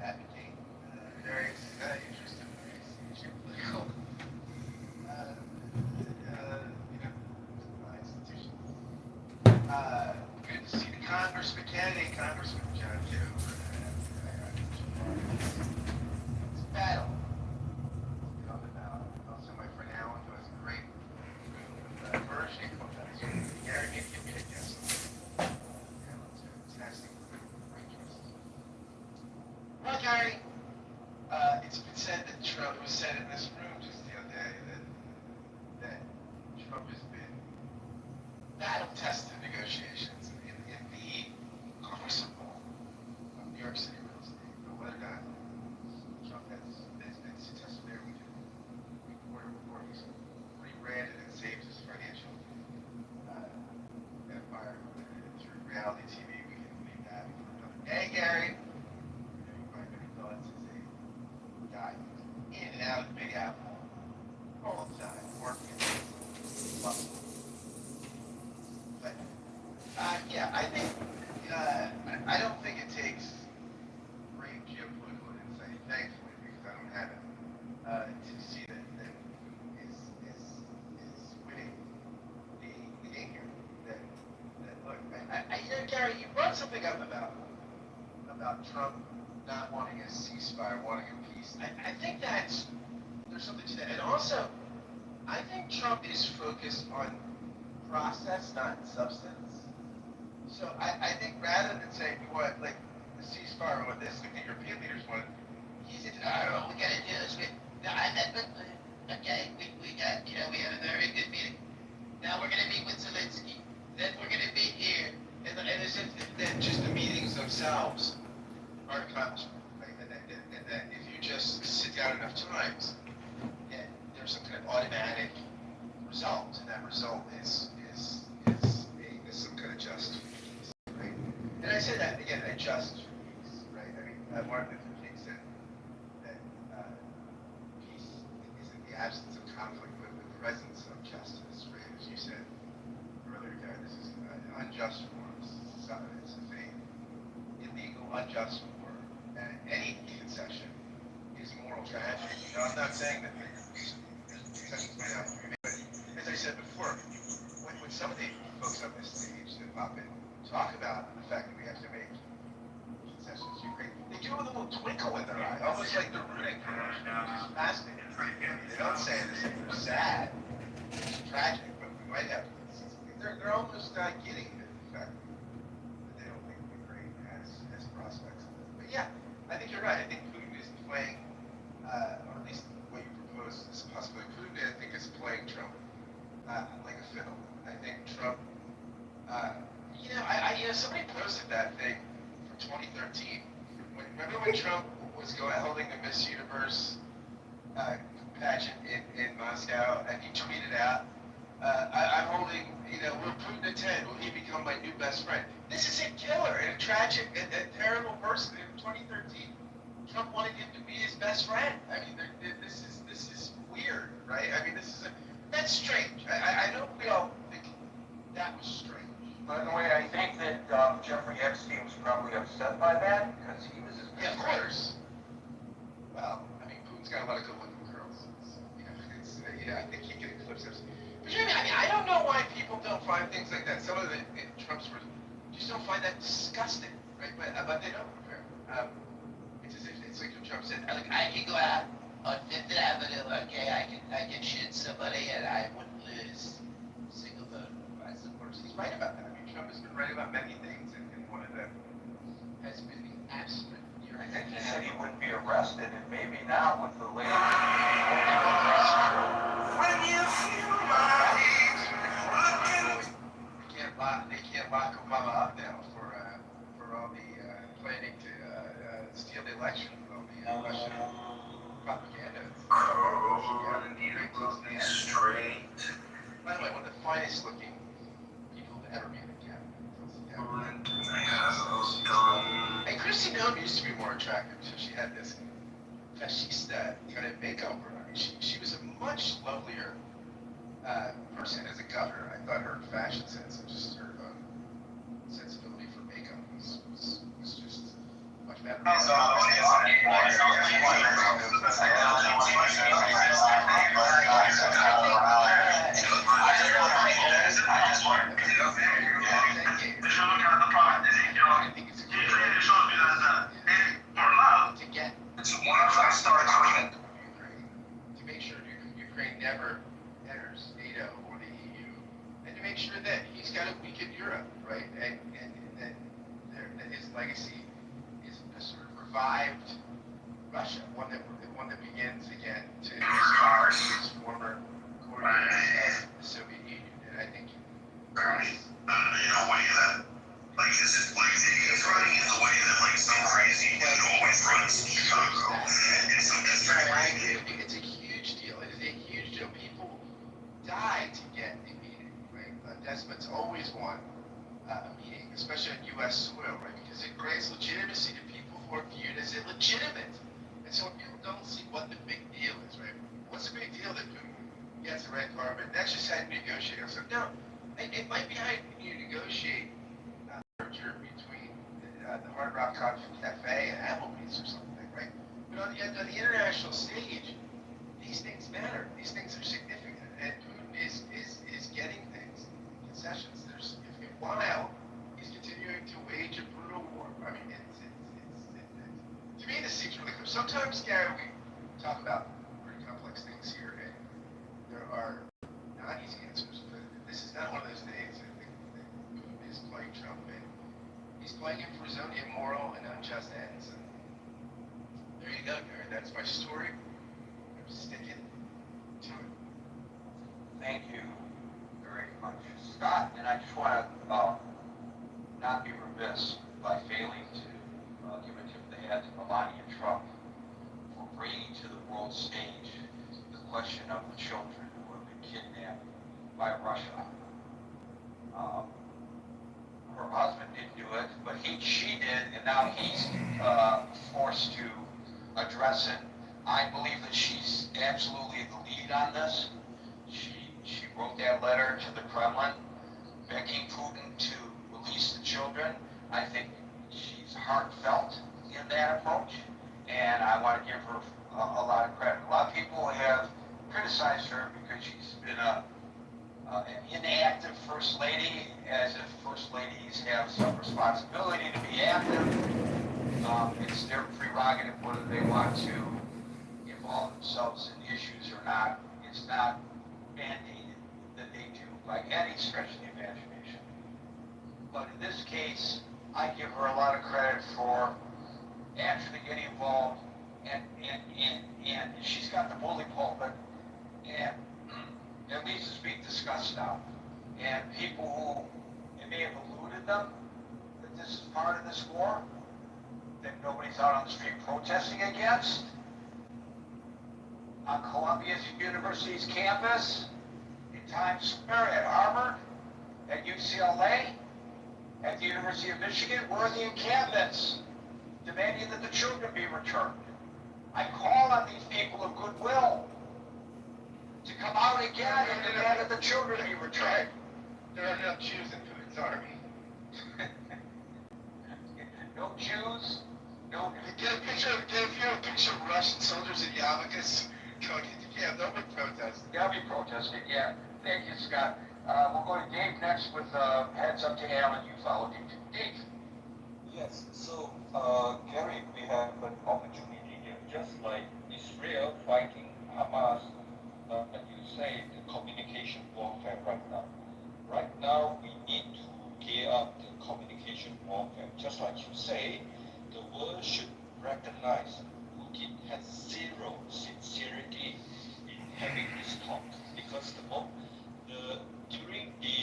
Advocate, very interesting, very geopolitical, institutions. Good to see the Congressman candidate, Congressman John Kitover. It's a battle. Also, my friend Alan, who has a great version of Gary, maybe give me a guess. Alan's fantastic, great choices. Well, Gary, it's been said that Trump was said in this room just the other day that Trump has been battle-tested negotiations in the crucible of New York City real estate. But whether or not Trump has been successful there, he's rebranded and saved his financial empire through reality TV. We can leave that for another day, Gary. My many thoughts as a guy who's in and out of the Big Apple all the time, working muscle. But yeah, I think I don't think it takes great geopolitical insight, thankfully, because I don't have it, to see that Putin is brought something up about Trump not wanting a ceasefire, wanting a peace. I think there's something to that. And also, I think Trump is focused on process, not substance. So I think rather than saying we want like a ceasefire or what this, like the European leaders want, he's into, I don't know, we gotta do this. Okay, we got, we had a very good meeting. Now we're gonna meet with Zelensky. Then we're gonna meet here. And as if that just the meetings themselves are accomplishment, right? And that if you just sit down enough times, yeah, there's some kind of automatic result, and that result is some kind of just peace, right? And I say that again, a just peace, right? I mean, Martin Luther King said that peace isn't the absence of conflict, but the presence of justice, right? As you said earlier, Gary, this is unjust forms. It's a vain, illegal, unjust war. And any concession is moral tragedy. I'm not saying that concessions may not be made, but as I said before, when some of the folks on this stage that pop in talk about the fact that we have to make concessions to Ukraine, they do it with a little twinkle in their eye, almost like they're rooting for Russia, which is fascinating. They don't say this is sad, it's tragic, but we might have to. They're almost not getting the fact that they don't think Ukraine has prospects. But yeah, I think you're right. I think Putin is playing, or at least what you propose is possibly Putin, I think, is playing Trump like a fiddle. I think Trump, somebody posted that thing from 2013. Remember when Trump was holding the Miss Universe pageant in Moscow, and he tweeted out, I'm holding, will Putin attend? Will he become my new best friend? This is a killer and a tragic and terrible person. In 2013, Trump wanted him to be his best friend. I mean, this is weird, right? I mean, that's strange. I know we all think that was strange. By the way, I think that Jeffrey Epstein was probably upset by that because he was his best Yeah, of course. Well, I mean, Putin's got a lot of good-looking girls. I think he can eclipse us. But I don't know why people don't find things like that. Some of the in Trump's words just don't find that disgusting, right? But they don't. It's as if it's like what Trump said. Like I can go out on Fifth Avenue, okay? I can shoot somebody and I wouldn't lose a single vote. I suppose he's right about that. I mean, Trump has been right about many things, and one of them has been the absolute. I think he said he wouldn't be arrested, and maybe now with the latest. When you feel my heat looking. They can't lock Obama up now for all the planning to steal the election from all the Russian propaganda. Straight. By the way, one of the finest looking people to ever be in the cabinet. And Christy Noem used to be more attractive, so she had this fashionista kind of makeover. I mean, she was a much lovelier person as a governor. I thought her fashion sense and just her sensibility for makeup was just much better. To make sure Ukraine never enters NATO or the EU, and to make sure that he's got to weaken Europe, right? And his legacy is a sort of revived Russia, one that begins again to aspire to its former coordinates of the Soviet Union. And I think Like he's running in the way that like some crazy dude always runs in Chicago. It's a huge deal. It is a huge deal. People die to get a meeting, right? Despots always want a meeting, especially on U.S. soil, right? Because it grants legitimacy to people who are viewed as illegitimate. And so when people don't see what the big deal is, right? What's the big deal that Putin gets a red carpet? That's just how you negotiate. So no, it might be how you negotiate between the Hard Rock Cafe and Applebee's or something, right? But on the international stage, these things matter. These things are significant, and Putin is getting things, concessions. While he's continuing to wage a Gary, we talk about pretty complex things here, and there are not easy answers, but this is not one of those days. I think that Putin is playing Trump, and he's playing him for his own immoral and unjust ends. And there you go, Gary. That's my story. I'm sticking to it. Thank you very much, Scott. And I just want to not be remiss by failing to give a tip of the hat to Melania Trump for bringing to the world stage the question of the children who have been kidnapped by Russia. Her husband didn't do it, but she did, and now he's forced to address it. I believe that she's absolutely the lead on this. She wrote that letter to the Kremlin, begging Putin to release the children. I think she's heartfelt in that approach, and I want to give her a lot of credit. A lot of people have criticized her because she's been an inactive first lady, as if first ladies have some responsibility to be active. It's their prerogative whether they want to involve themselves in issues or not. It's not mandated that they do by any stretch of the imagination. But in this case, I give her a lot of credit for actually getting involved, and she's got the bully pulpit, and at least it's being discussed now. And people who it may have eluded them that this is part of this war, that nobody's out on the street protesting against, on Columbia University's campus, in Times Square, at Harvard, at UCLA, at the University of Michigan, were the encampments demanding that the children be returned. I call on these people of goodwill to come out again and demand that the children be returned. There are no Jews in Putin's army. No Jews, no... Get a picture of Russian soldiers in yarmulkes going into camp. They'll be protesting. They'll be protesting, yeah. Thank you, Scott. We'll go to Dave next with heads up to Alan. You follow Dave. Dave. Yes, so Gary, we have an opportunity here, just like Israel fighting Hamas, and you say the communication warfare right now. Right now, we need to gear up the communication warfare. Just like you say, the world should recognize Putin has zero sincerity in having this talk, because during the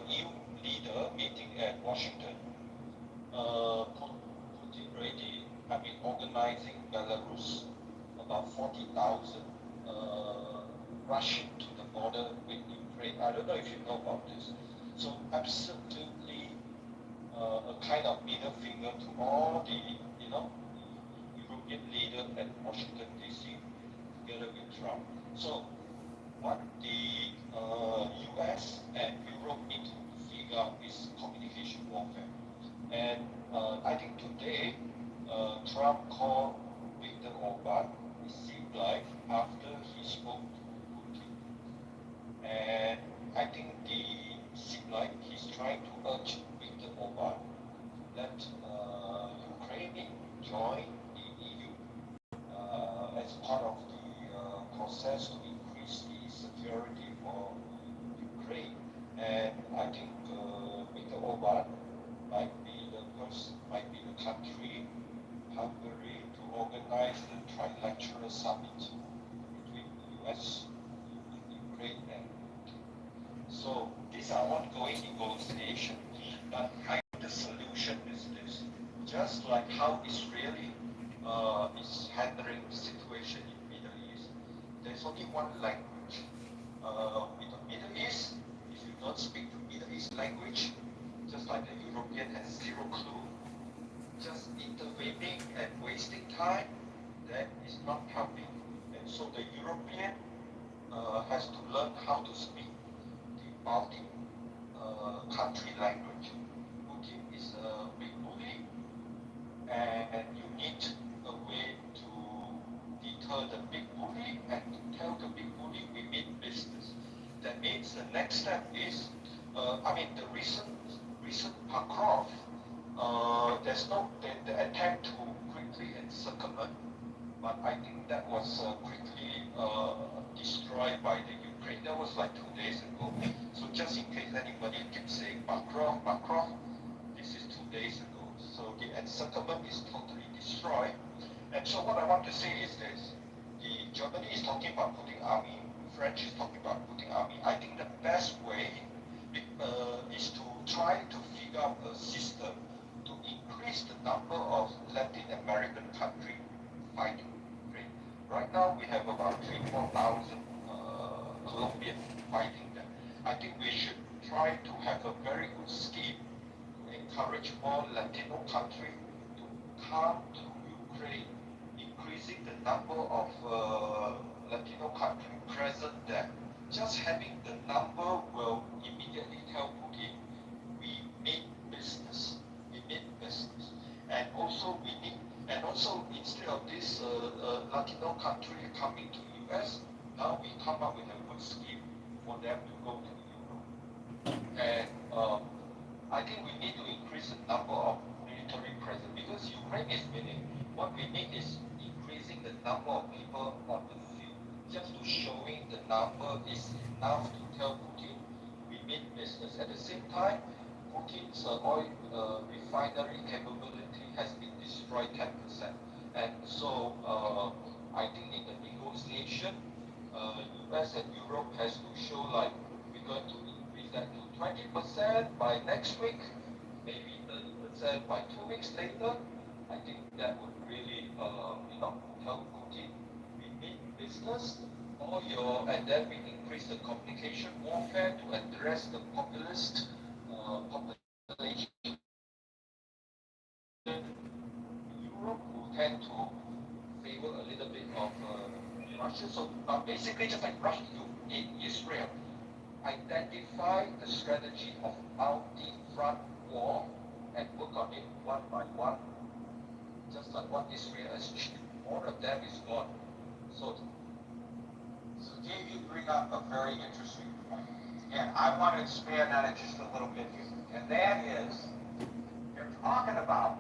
EU leader meeting at Washington, Putin already, organizing Belarus, about 40,000 rushing to the border with Ukraine. I don't know if you know about this. So absolutely a kind of middle finger to all the, European leaders at Washington DC together with Trump. So what the US and Europe need to figure out is communication warfare. And I think today, Trump called Viktor Orban, it seemed like, after he spoke to Putin. And I think it seemed like he's trying to urge Viktor Orban that Ukraine join the EU as part of the process to increase the security for Ukraine. And I think Viktor Orban might be the country, Hungary, to organize the trilateral summit between the US, Ukraine, and so these are ongoing negotiations. But I think the solution is this: just like how Israeli is handling the situation in the Middle East, there's only one language. In the Middle East, if you don't speak the Middle East language, just like the European has zero clue, just intervening and wasting time, that is not helping. And so the European has to learn how to speak the Baltic country language. Putin is a big bully, and you need a way to deter the big bully and to tell the big bully we mean business. That means the next step is, the recent Pakov, there's no the attempt to quickly encirclement but I think that was quickly destroyed by the Ukraine. That was like 2 days ago. So just in case anybody keeps saying Bakrov, this is 2 days ago. So the settlement is totally destroyed. And so what I want to say is this. Germany is talking about putting army, French is talking about putting army. I think the best way is to try to figure out a system to increase the number of Latin American countries fighting. Okay? Right now we have about 3,000-4,000 Colombian fighting them. I think we should try to have a very good scheme to encourage more Latino countries to come to Ukraine, increasing the number of Latino countries present there. Just having the number will immediately tell Putin we made business. We made business. And also instead of this Latino country coming to US, now we come up with a good scheme for them to go to Europe. And I think we need to increase the number of military presence because Ukraine is winning. What we need is increasing the number of people on the field, just to showing the number is enough to tell Putin we made business. At the same time, Putin's oil refinery capability has been destroyed 10%. And so I think in the negotiation, US and Europe has to show like we're going to increase that to 20% by next week, maybe 30% by 2 weeks later. I think that would really, tell Putin we made business, and then we increase the communication warfare to address the populist population in Europe who tend to favor a little bit of Russia. So basically, just like Russia in Israel, identify the strategy of multi-front war and work on it one by one. Just like what Israel has achieved. All of them is gone. So Dave, you bring up a very interesting point, and I want to expand on it just a little bit here. And that is, you're talking about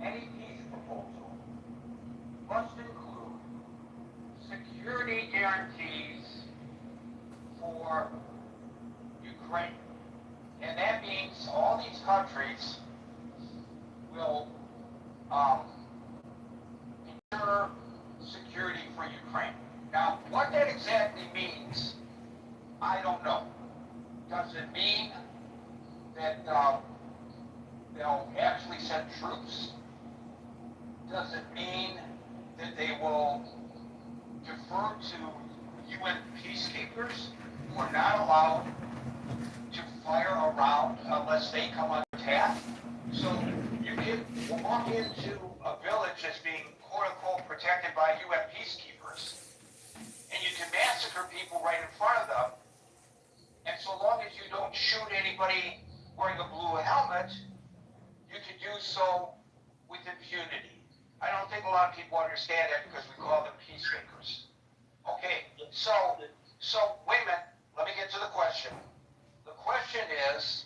any peace proposal must include security guarantees for Ukraine. And that means all these countries will ensure security for Ukraine. Now, what that exactly means, I don't know. Does it mean that they'll actually send troops? Does it mean that they will defer to UN peacekeepers who are not allowed to fire around unless they come on attack? So you can walk into a village that's being quote-unquote protected by UN peacekeepers, and you can massacre people right in front of them, and so long as you don't shoot anybody wearing a blue helmet, you can do so with impunity. I don't think a lot of people understand that because we call them peacemakers. Okay, so wait a minute, let me get to the question. The question is,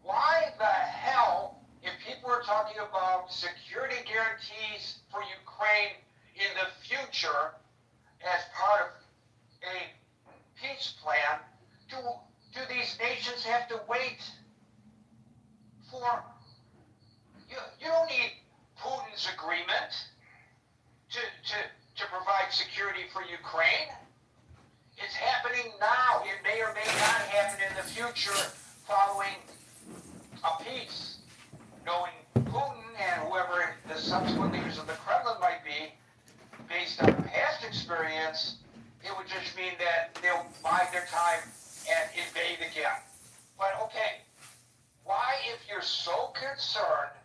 why the hell, if people are talking about security guarantees for Ukraine in the future as part of a peace plan, do these nations have to wait for, you don't need Putin's agreement to provide security for Ukraine. It's happening now. It may or may not happen in the future following a peace. Knowing Putin and whoever the subsequent leaders of the Kremlin might be, based on past experience, it would just mean that they'll bide their time and invade again. But okay, why, if you're so concerned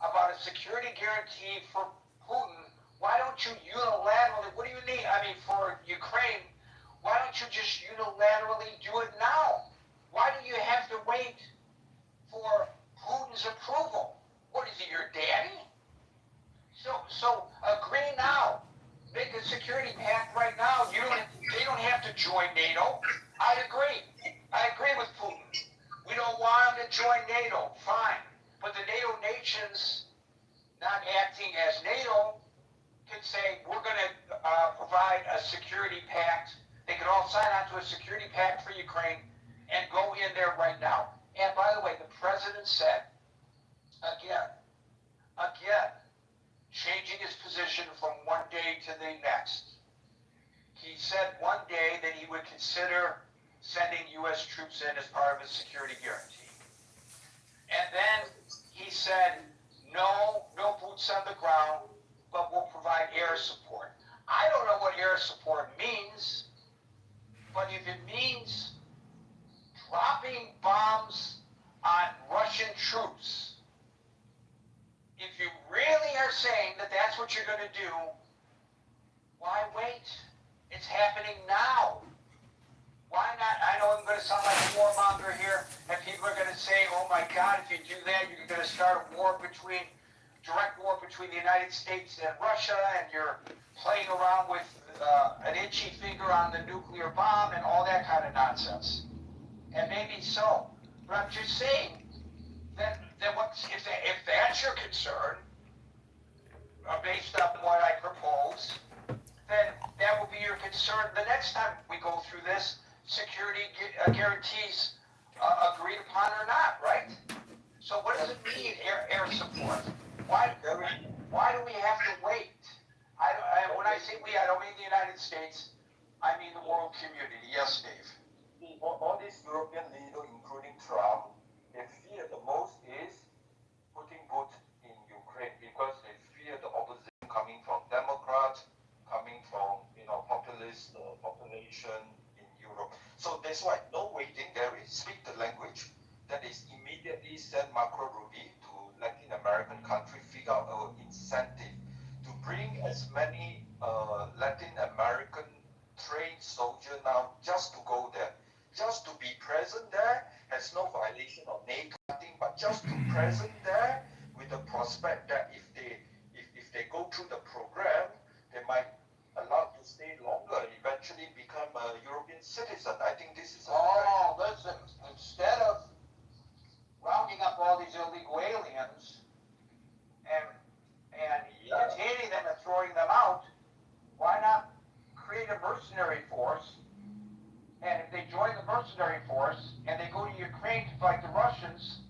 about a security guarantee for Putin, why don't you unilaterally, what do you need? I mean, for Ukraine, why don't you just unilaterally do it now? Why do you have to wait for Putin's approval? What is he, your daddy? So agree now. Make a security pact right now. They don't have to join NATO. I agree with Putin. We don't want them to join NATO. Fine. But the NATO nations not acting as NATO could say, we're gonna provide a security pact. They could all sign on to a security pact for Ukraine and go in there right now. And by the way, the president said, again, changing his position from one day to the next. He said one day that he would consider sending U.S. troops in as part of his security guarantee. And then he said, no boots on the ground, but we'll provide air support. I don't know what air support means, but if it means dropping bombs on Russian troops, if you really are saying that that's what you're going to do, why wait? It's happening now. Why not? I know I'm going to sound like a warmonger here, and people are going to say, oh my God, if you do that, you're going to start a direct war between the United States and Russia, and you're playing around with an itchy finger on the nuclear bomb and all that kind of nonsense. And maybe so. But I'm just saying that if that's your concern, based on what I propose, then that will be your concern the next time we go through this, security guarantees agreed upon or not, right? So what does it mean, air support? Why do we have to wait? When I say we, I don't mean the United States, I mean the world community. Yes, Dave? All these European leaders, including Trump, they fear the most is putting boots in Ukraine because they fear the opposition coming from Democrats, coming from populist population in Europe. So that's why no waiting. There is speak the language. That is immediately send Marco Rubio to Latin American country, figure out an incentive to bring as many Latin American trained soldiers now just to go there, just to be present there, has no violation of NATO, nothing, but just to present there with the prospect that if they go through the program, they might allow to stay longer and eventually become a European citizen. I think this is listen, instead of rounding up all these illegal aliens and detaining them and throwing them out, why not create a mercenary force? And if they join the mercenary force and they go to Ukraine to fight the Russians,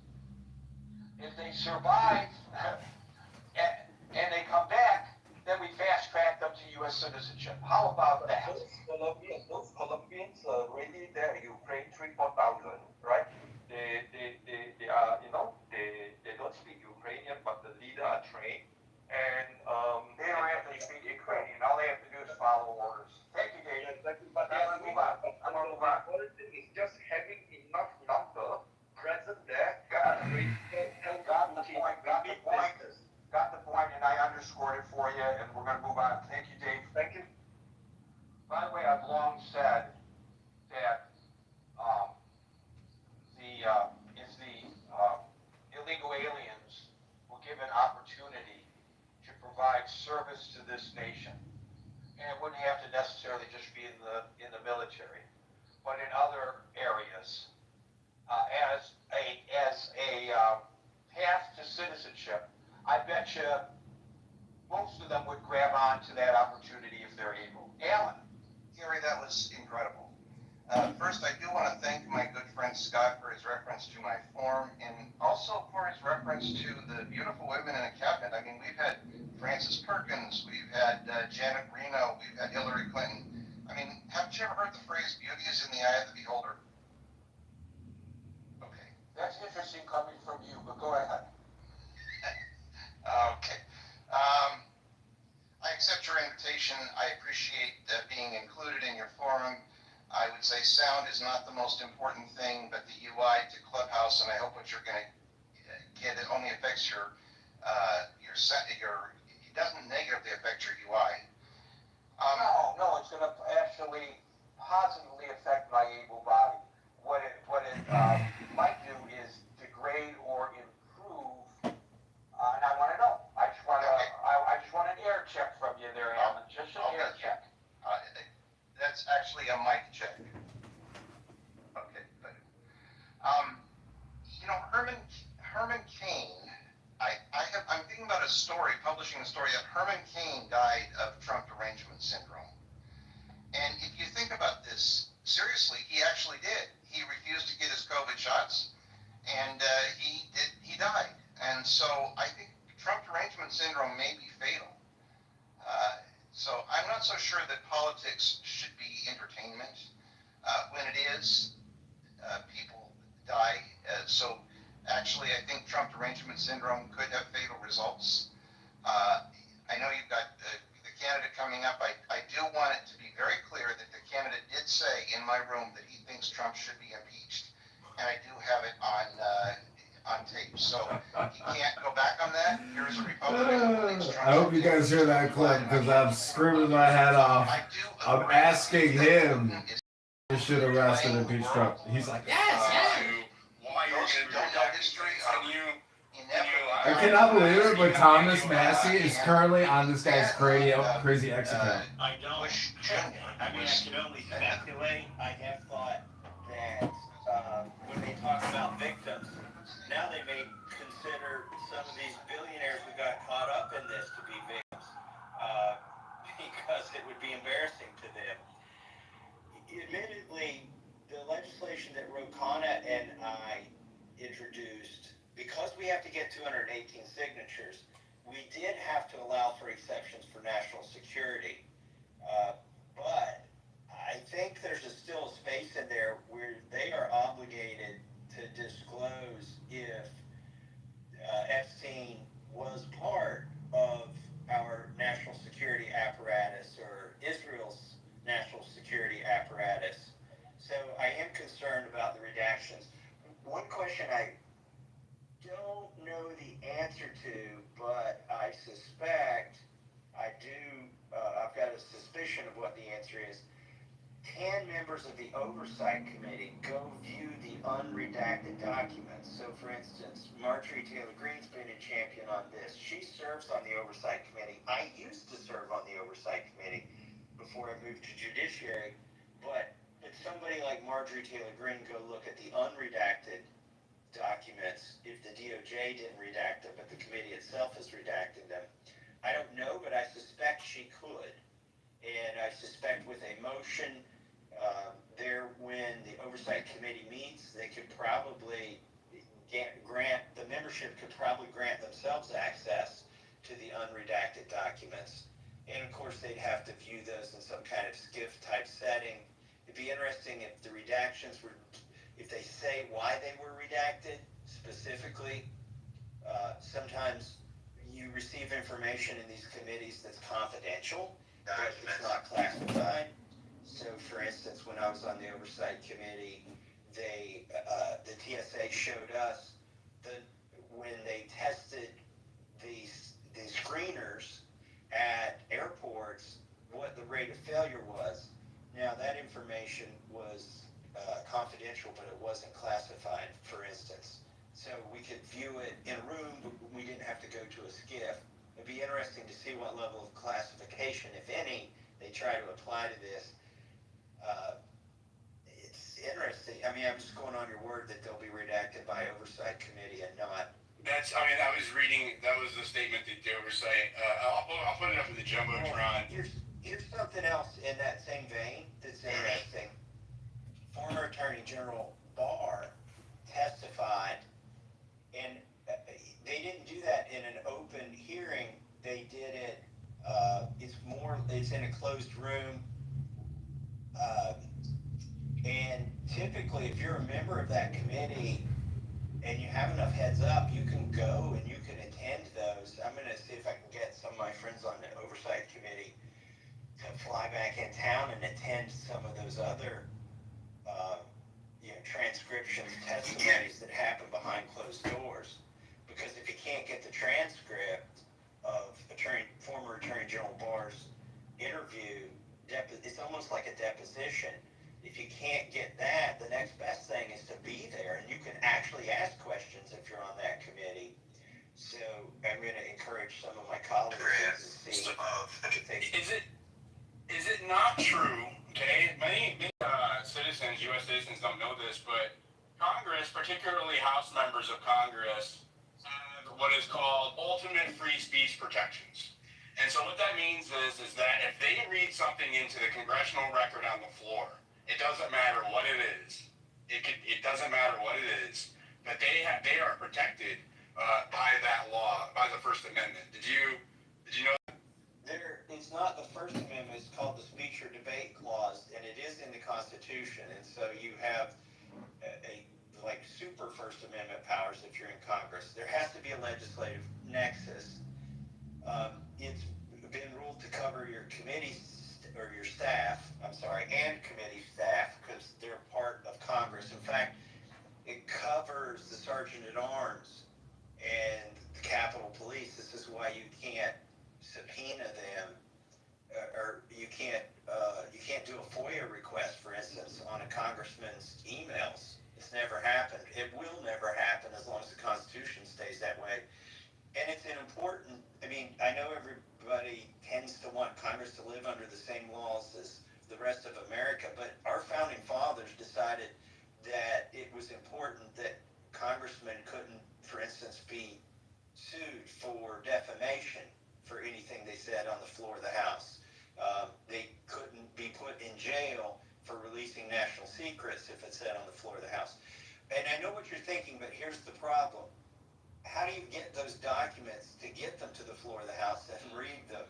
if they survive and they come back, then we fast track them to U.S. citizenship. How about that? Those Colombians already there in Ukraine, 3,000-4,000, right? They are, they don't speak Ukrainian, but the leader are trained. And They don't have to speak Ukrainian. All they have to do is follow orders. Thank you, Dave. exactly, but they are move on. The important thing is just having enough number present there. Got the point, and I underscored it for you, and we're going to move on. Thank you, Dave. Thank you. By the way, I've long said that if the illegal aliens were given opportunity to provide service to this nation, and it wouldn't have to necessarily just be in the military, but in other areas, as a path to citizenship, I bet you most of them would grab on to that opportunity if they're able. Alan? Gary, that was incredible. First, I do want to thank my good friend Scott for his reference to my form and also for his reference to the beautiful women in the cabinet. I mean, we've had Frances Perkins, we've had Janet Reno, we've had Hillary Clinton. I mean, haven't you ever heard the phrase, beauty is in the eye of the beholder? Okay. That's interesting coming from you, but go ahead. Okay. I accept your invitation. I appreciate being included in your forum. I would say sound is not the most important thing, but the UI to Clubhouse, and I hope what you're going to get, it only affects it doesn't negatively affect your UI. No, it's going to actually positively affect my able body. What it might do is degrade or improve, and I want to know. I just want an air check from you there, Alan. Just an air check. That's actually a mic check. Okay, good. Herman Cain. I'm thinking about a story published publishing the story that Herman Cain died of Trump derangement syndrome. And if you think about this seriously, he actually did. He refused to get his COVID shots, and he died. And so I think Trump derangement syndrome may be fatal. So I'm not so sure that politics should be entertainment. When it is, people die. So actually, I think Trump derangement syndrome could have fatal results. I know you've got the candidate coming up. I do want it to be very clear that the candidate did say in my room that he thinks Trump should be impeached, and I do have it on tape. So he can't go back on that. Here's a Republican who believes Trump I hope you guys hear that clip because I'm screaming my head off. I'm asking him if he should arrest and impeach Trump. He's like, yes, yes. Those who don't know history are I cannot believe it, but Thomas Massey is currently on this guy's crazy X account. I don't. Bush Jr. I mean, I can only speculate. I have thought that when they talk about victims, now they may consider some of these billionaires who got caught up in this to be victims, because it would be embarrassing to them. Admittedly, the legislation that Ro Khanna and I introduced, because we have to get 218 signatures, we did have to allow for exceptions for national security. But I think there's still a space in there where they are obligated to disclose if Epstein was part of our national security apparatus or Israel's national security apparatus. So I am concerned about the redactions. One question I don't know the answer to, but I suspect I do, I've got a suspicion of what the answer is. Can members of the Oversight Committee go view the unredacted documents? So, for instance, Marjorie Taylor Greene's been a champion on this. She serves on the Oversight Committee. I used to serve on the Oversight Committee before I moved to Judiciary. But if somebody like Marjorie Taylor Greene go look at the unredacted documents, if the DOJ didn't redact them, but the committee itself has redacted them, I don't know, but I suspect she could. And I suspect with a motion there, when the Oversight Committee meets, they could probably grant, the membership could probably grant themselves access to the unredacted documents. And of course, they'd have to view those in some kind of SCIF type setting. It'd be interesting if the redactions were, if they say why they were redacted specifically. Sometimes you receive information in these committees that's confidential, but it's not classified. So, for instance, when I was on the Oversight Committee, the TSA showed us when they tested the screeners at airports, what the rate of failure was. Now, that information was confidential, but it wasn't classified, for instance. So we could view it in a room, but we didn't have to go to a SCIF. It'd be interesting to see what level of classification, if any, they try to apply to this. It's interesting. I mean, I'm just going on your word that they'll be redacted by Oversight Committee and not. That's, I mean, I was reading, that was the statement that the Oversight, I'll put it up in the Jumbotron. Here's something else in that same vein that's interesting. Former Attorney General Barr testified, and they didn't do that in an open hearing. They did it, it's in a closed room. And typically, if you're a member of that committee and you have enough heads up, you can go and you can attend those. I'm going to see if I can get some of my friends on the Oversight Committee to fly back in town and attend some of those other transcriptions, testimonies that happen behind closed doors. Because if you can't get the transcript of former Attorney General Barr's interview, it's almost like a deposition. If you can't get that, the next best thing is to be there, and you can actually ask questions if you're on that committee. So I'm going to encourage some of my colleagues to see if they... Is it not true, okay, many citizens, U.S. citizens don't know this, but Congress, particularly House members of Congress, have what is called ultimate free speech protections. And so what that means is that if they read something into the congressional record on the floor, it doesn't matter what it is. It doesn't matter what it is, but they are protected by that law, by the First Amendment. Did you know? It's not the First Amendment, it's called the Speech or Debate Clause, and it is in the Constitution, and so you have like super First Amendment powers if you're in Congress. There has to be a legislative nexus. It's been ruled to cover your committees or your staff, and committee staff, because they're part of Congress. In fact, it covers the Sergeant at Arms and the Capitol Police. This is why you can't subpoena them, or you can't do a FOIA request, for instance, on a congressman's emails. It's never happened. It will never happen as long as the Constitution stays that way. And it's an important, I know everybody tends to want Congress to live under the same laws as the rest of America, but our founding fathers decided that it was important that congressmen couldn't, for instance, be sued for defamation for anything they said on the floor of the House. They couldn't be put in jail for releasing national secrets if it's said on the floor of the House. And I know what you're thinking, but here's the problem. How do you get those documents to get them to the floor of the House and read them?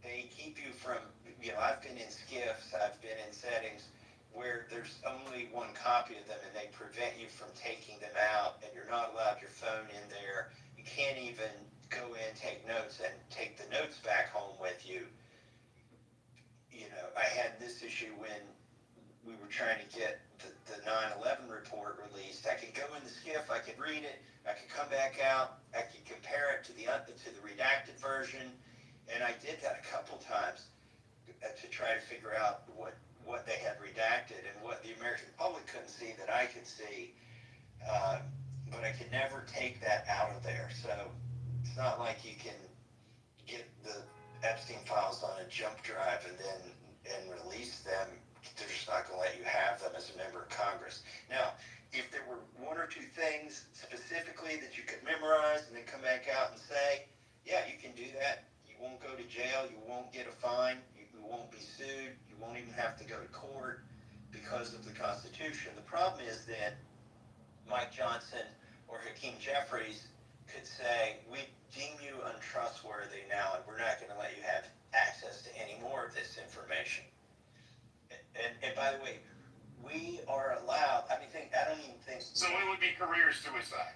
They keep you from, I've been in SCIFs, I've been in settings where there's only one copy of them and they prevent you from taking them out, and you're not allowed your phone in there. You can't even go in, take notes, and take the notes back home with you. I had this issue when we were trying to get the 9/11 report released. I could go in the SCIF, I could read it, I could come back out, I could compare it to the redacted version, and I did that a couple times to try to figure out what they had redacted and what the American public couldn't see that I could see, but I could never take that out of there. So it's not like you can get the Epstein files on a jump drive and release them. They're just not going to let you have them as a member of Congress. Now, if there were one or two things specifically that you could memorize and then come back out and say, yeah, you can do that. You won't go to jail. You won't get a fine. You won't be sued. You won't even have to go to court because of the Constitution. The problem is that Mike Johnson or Hakeem Jeffries could say, we deem you untrustworthy now, and we're not going to let you have access to any more of this information. And by the way, we are allowed, I don't even think... So it would be career suicide.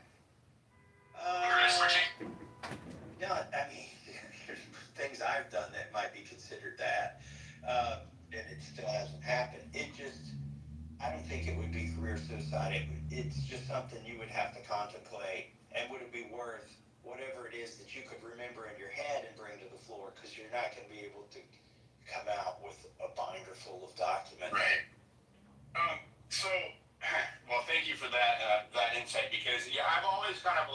No, there's things I've done that might be considered that, and it still hasn't happened. I don't think it would be career suicide. It's just something you would have to contemplate, and would it be worth whatever it is that you could remember in your head and bring to the floor, because you're not going to be able to come out with a binder full of documents. Right. Well, thank you for that insight, because I've always kind of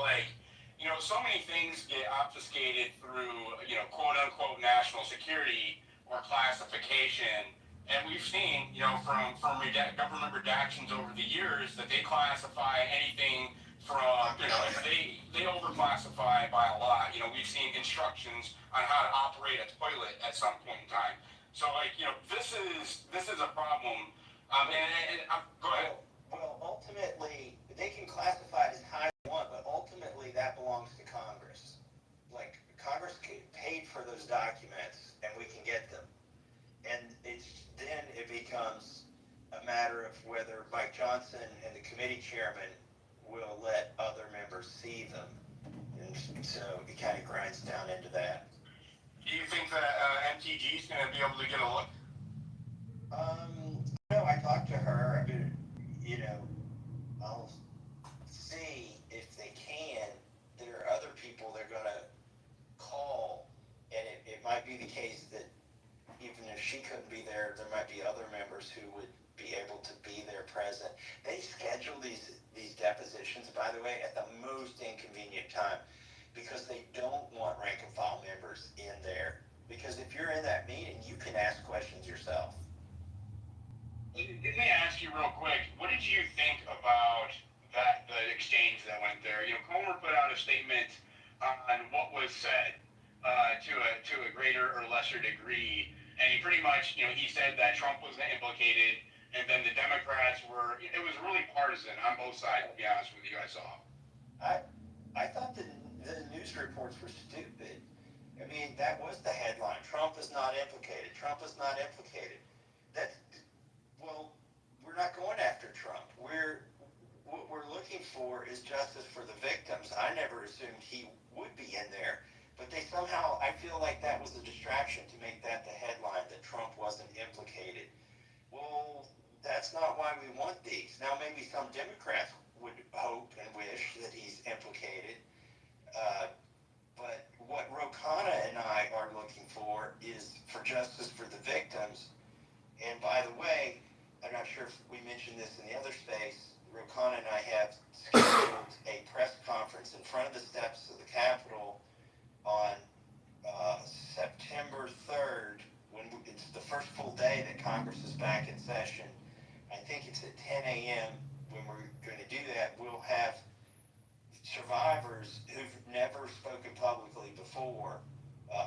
so many things get obfuscated through quote unquote national security or classification, and we've seen from government redactions over the years that they classify anything from they overclassify by a lot. We've seen instructions on how to operate a toilet at some point in time. So this is a problem. Go ahead. Well, ultimately, they can classify it as high as they want, but ultimately that belongs to Congress. Congress paid for those documents, and we can get them. And then it becomes a matter of whether Mike Johnson and the committee chairman will let other members see them. And so it kind of grinds down into that. Do you think that MTG is going to be able to get a look? I talked to her. I'll see if they can. There are other people they're going to call, and it might be the case that even if she couldn't be there, there might be other members who would be able to be there present. They schedule these depositions, by the way, at the most inconvenient time, because they don't want rank and file members in there. Because if you're in that meeting, you can ask questions yourself. Let me ask you real quick, what did you think about the exchange that went there? Comer put out a statement on what was said, to a greater or lesser degree. And he pretty much, he said that Trump wasn't implicated, and then the Democrats were. It was really partisan on both sides, to be honest with you. I saw. I thought the news reports were stupid. I mean, that was the headline. Trump is not implicated. Trump is not implicated. Well, we're not going after Trump. What we're looking for is justice for the victims. I never assumed he would be in there, but I feel like that was a distraction to make that the headline, that Trump wasn't implicated. Well, that's not why we want these. Now, maybe some Democrats would hope and wish that he's implicated. But what Rokana and I are looking for is for justice for the victims. And by the way, I'm not sure if we mentioned this in the other space, Rokana and I have scheduled a press conference in front of the steps of the Capitol on September 3rd, when it's the first full day that Congress is back in session. I think it's at 10 a.m. when we're going to do that. We'll have survivors who've never spoken publicly before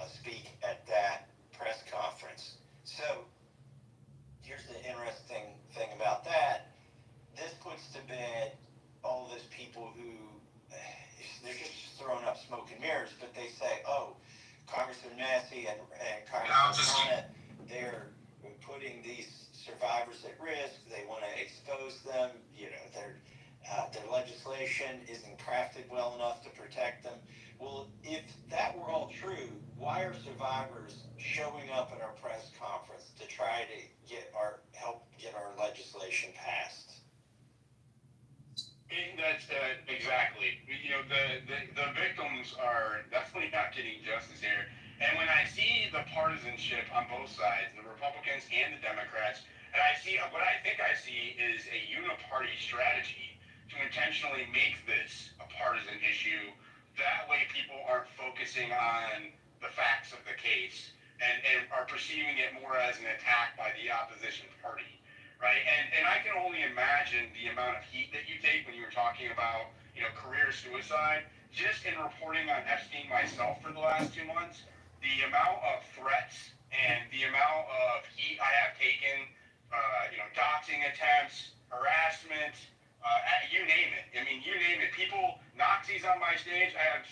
speak at that press conference. So here's the interesting thing about that. This puts to bed all those people who, they're just throwing up smoke and mirrors, but they say, oh, Congressman Massey and Congressman Bonnet, they're putting these survivors at risk. They want to expose them. Their legislation isn't crafted well enough to protect them. Well, if that were all true, why are survivors showing up at our press conference to try to help get our legislation passed? That's exactly. The victims are definitely not getting justice here. And when I see the partisanship on both sides, the Republicans and the Democrats, and what I think I see is a uniparty strategy to intentionally make this a partisan issue. That way people aren't focusing on the facts of the case and are perceiving it more as an attack by the opposition party. Right, and I can only imagine the amount of heat that you take when you were talking about, career suicide. Just in reporting on Epstein myself for the last 2 months, the amount of threats and the amount of heat I have taken, doxing attempts, harassment, you name it. I mean, you name it. People, Nazis on my stage. I have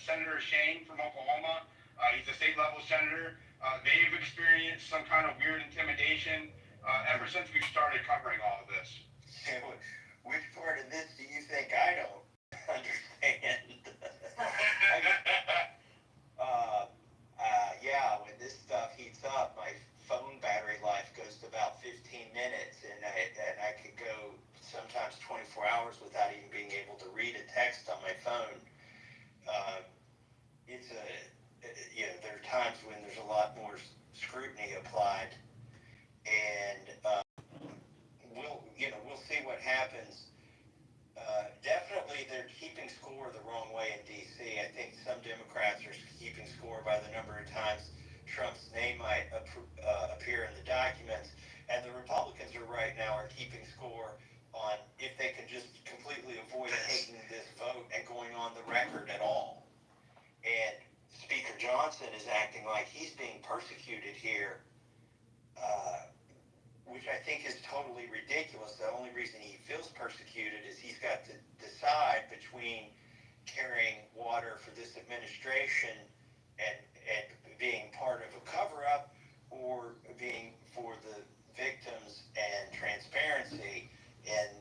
Senator Shane from Oklahoma. He's a state level senator. They've experienced some kind of weird intimidation ever since we started covering all of this. Which part of this do you think I don't understand? Yeah, when this stuff heats up, my phone battery life goes to about 15 minutes, and I can go sometimes 24 hours without even being able to read a text on my phone. There are times when there's a lot more scrutiny applied, and we'll see what happens. Definitely, they're keeping score the wrong way in D.C. I think some Democrats are keeping score by the number of times Trump's name might appear in the documents, and the Republicans right now are keeping score on if they can just completely avoid taking this vote and going on the record at all. And Speaker Johnson is acting like he's being persecuted here, which I think is totally ridiculous. The only reason he feels persecuted is he's got to decide between carrying water for this administration and being part of a cover-up, or being for the victims and transparency. And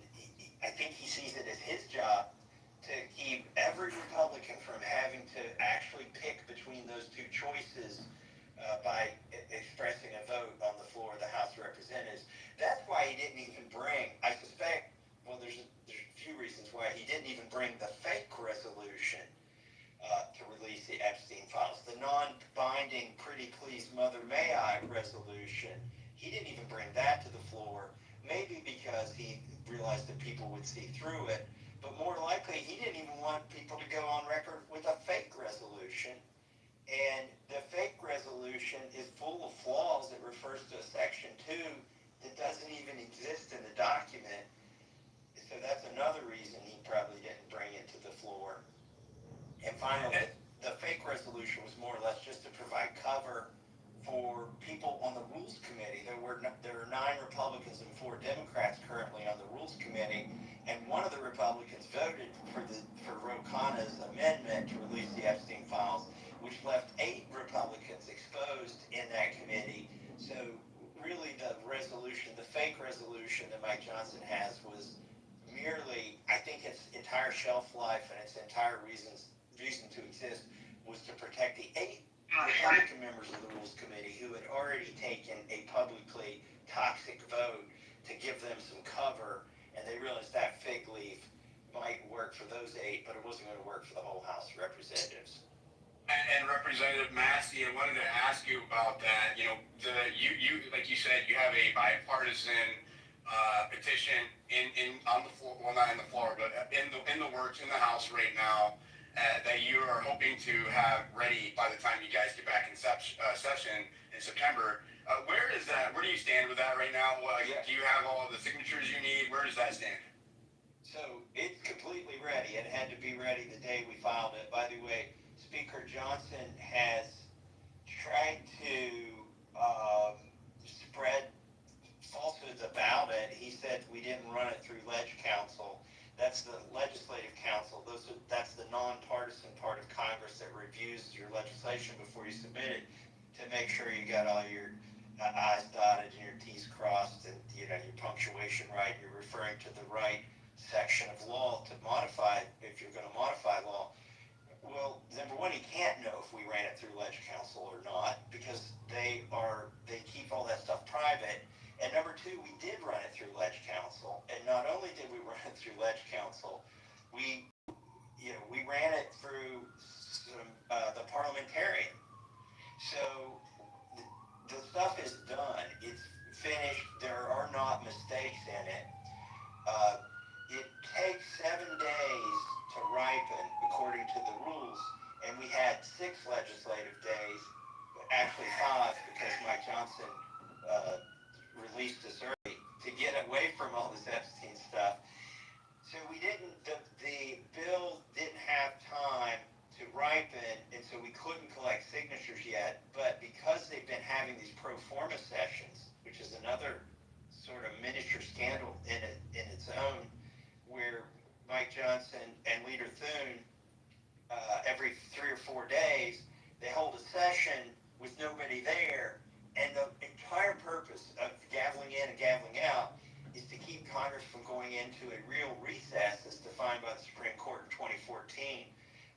I think he sees it as his job to keep every Republican from having to actually pick between those two choices by expressing a vote on the floor of the House of Representatives. That's why he didn't even bring, I suspect, there's a few reasons why he didn't even bring the fake resolution to release the Epstein files, the non-binding Pretty Please Mother May I resolution. He didn't even bring that to the floor, maybe because he realized that people would see through it, but more likely he didn't even want people to go on record with a fake resolution. And the fake resolution is full of flaws. It refers to a section 2 that doesn't even exist in the document. So that's another reason he probably didn't bring it to the floor. And finally, the fake resolution was more or less 9 Republicans and 4 Democrats currently on the Rules Committee, and one of the Republicans voted for Ro Khanna's amendment to release the Epstein files, which left 8 Republicans exposed in that committee. So really the resolution, the fake resolution that Mike Johnson has was merely, I think its entire shelf life and its entire reason to exist was to protect the 8 Republican members of the Rules Committee who had already taken a publicly toxic vote to give them some cover, and they realized that fig leaf might work for those 8, but it wasn't going to work for the whole House of Representatives. And Representative Massey, I wanted to ask you about that. You know, you like you said, you have a bipartisan petition in on the floor. Well, not in the floor, but in the works in the House right now that you are hoping to have ready by the time you guys get back in session in September. Where is that? Where do you stand with that right now? Do you have all the signatures you need? Where does that stand? So it's completely ready. It had to be ready the day we filed it. By the way, Speaker Johnson has tried to spread falsehoods about it. He said we didn't run it through Ledge Council. That's the Legislative Council. That's the nonpartisan part of Congress that reviews your legislation before you submit it to make sure you got all your I's dotted and your T's crossed and your punctuation right. You're referring to the right section of law to modify if you're going to modify law. Well, number one, he can't know if we ran it through Ledge Council or not because they keep all that stuff private. And number two, we did run it through Ledge Council. And not only did we run it through Ledge Council, we ran it through the parliamentarian. So the stuff is done. It's finished. There are not mistakes in it. It takes 7 days to ripen according to the rules, and we had 6 legislative days, actually 5 because Mike Johnson released us early to get away from all this Epstein stuff. So the bill didn't have time to ripen, and so we couldn't collect signatures yet, but because they've been having these pro forma sessions, which is another sort of miniature scandal in its own, where Mike Johnson and Leader Thune, every 3 or 4 days, they hold a session with nobody there, and the entire purpose of gaveling in and gaveling out is to keep Congress from going into a real recess as defined by the Supreme Court in 2014,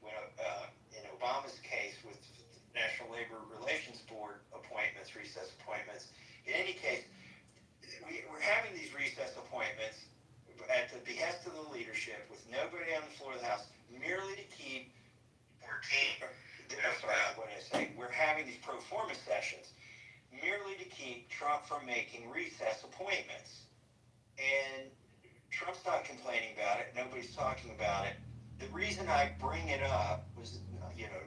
when in Obama's case with the National Labor Relations Board appointments, recess appointments. In any case, we're having these recess appointments at the behest of the leadership with nobody on the floor of the House, merely to keep 14. Sorry, what did I say? We're having these pro forma sessions merely to keep Trump from making recess appointments. And Trump's not complaining about it. Nobody's talking about it. The reason I bring it up was,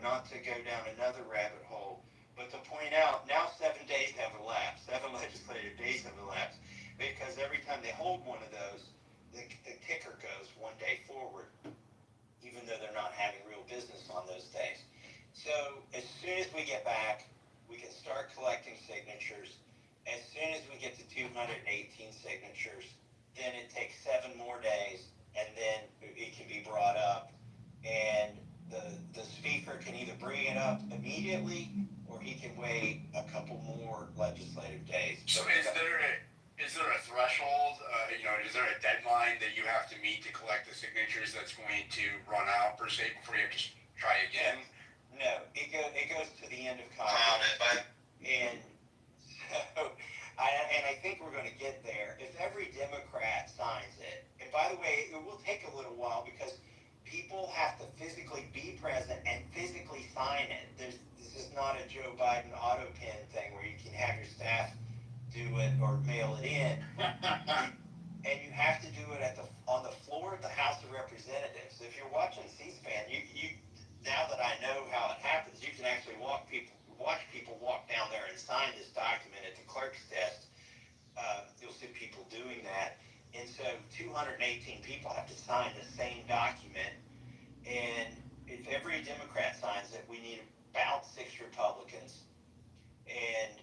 not to go down another rabbit hole, but to point out now 7 days have elapsed, 7 legislative days have elapsed, because every time they hold one of those, the ticker goes 1 day forward, even though they're not having real business on those days. So as soon as we get back, we can start collecting signatures. As soon as we get to 218 signatures, then it takes 7 more days, and then it can be brought up, and the speaker can either bring it up immediately, or he can wait a couple more legislative days. So is there a threshold? Is there a deadline that you have to meet to collect the signatures that's going to run out per se before you have to try again? No, it goes to the end of Congress. And so, I think we're going to get there. If every Democrat signs it, and by the way, it will take a little while because people have to physically be present and physically sign it. This is not a Joe Biden auto pen thing where you can have your staff do it or mail it in. And you have to do it on the floor of the House of Representatives. If you're watching C-SPAN, you now that I know how it happens, you can actually watch people walk down there and sign this document at the clerk's desk. You'll see people doing that. And so 218 people have to sign the same document. And if every Democrat signs it, we need about 6 Republicans. And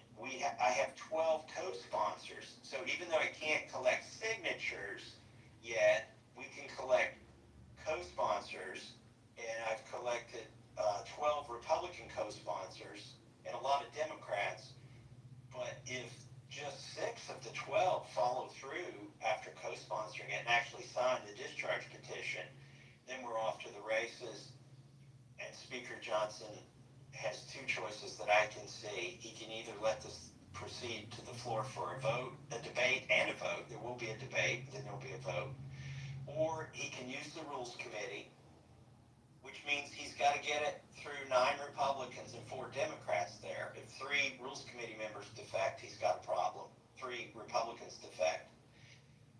I have 12 co-sponsors. So Johnson has two choices that I can see. He can either let this proceed to the floor for a vote, a debate and a vote. There will be a debate, then there'll be a vote. Or he can use the Rules Committee, which means he's got to get it through 9 Republicans and 4 Democrats there. If 3 Rules Committee members defect, he's got a problem. 3 Republicans defect.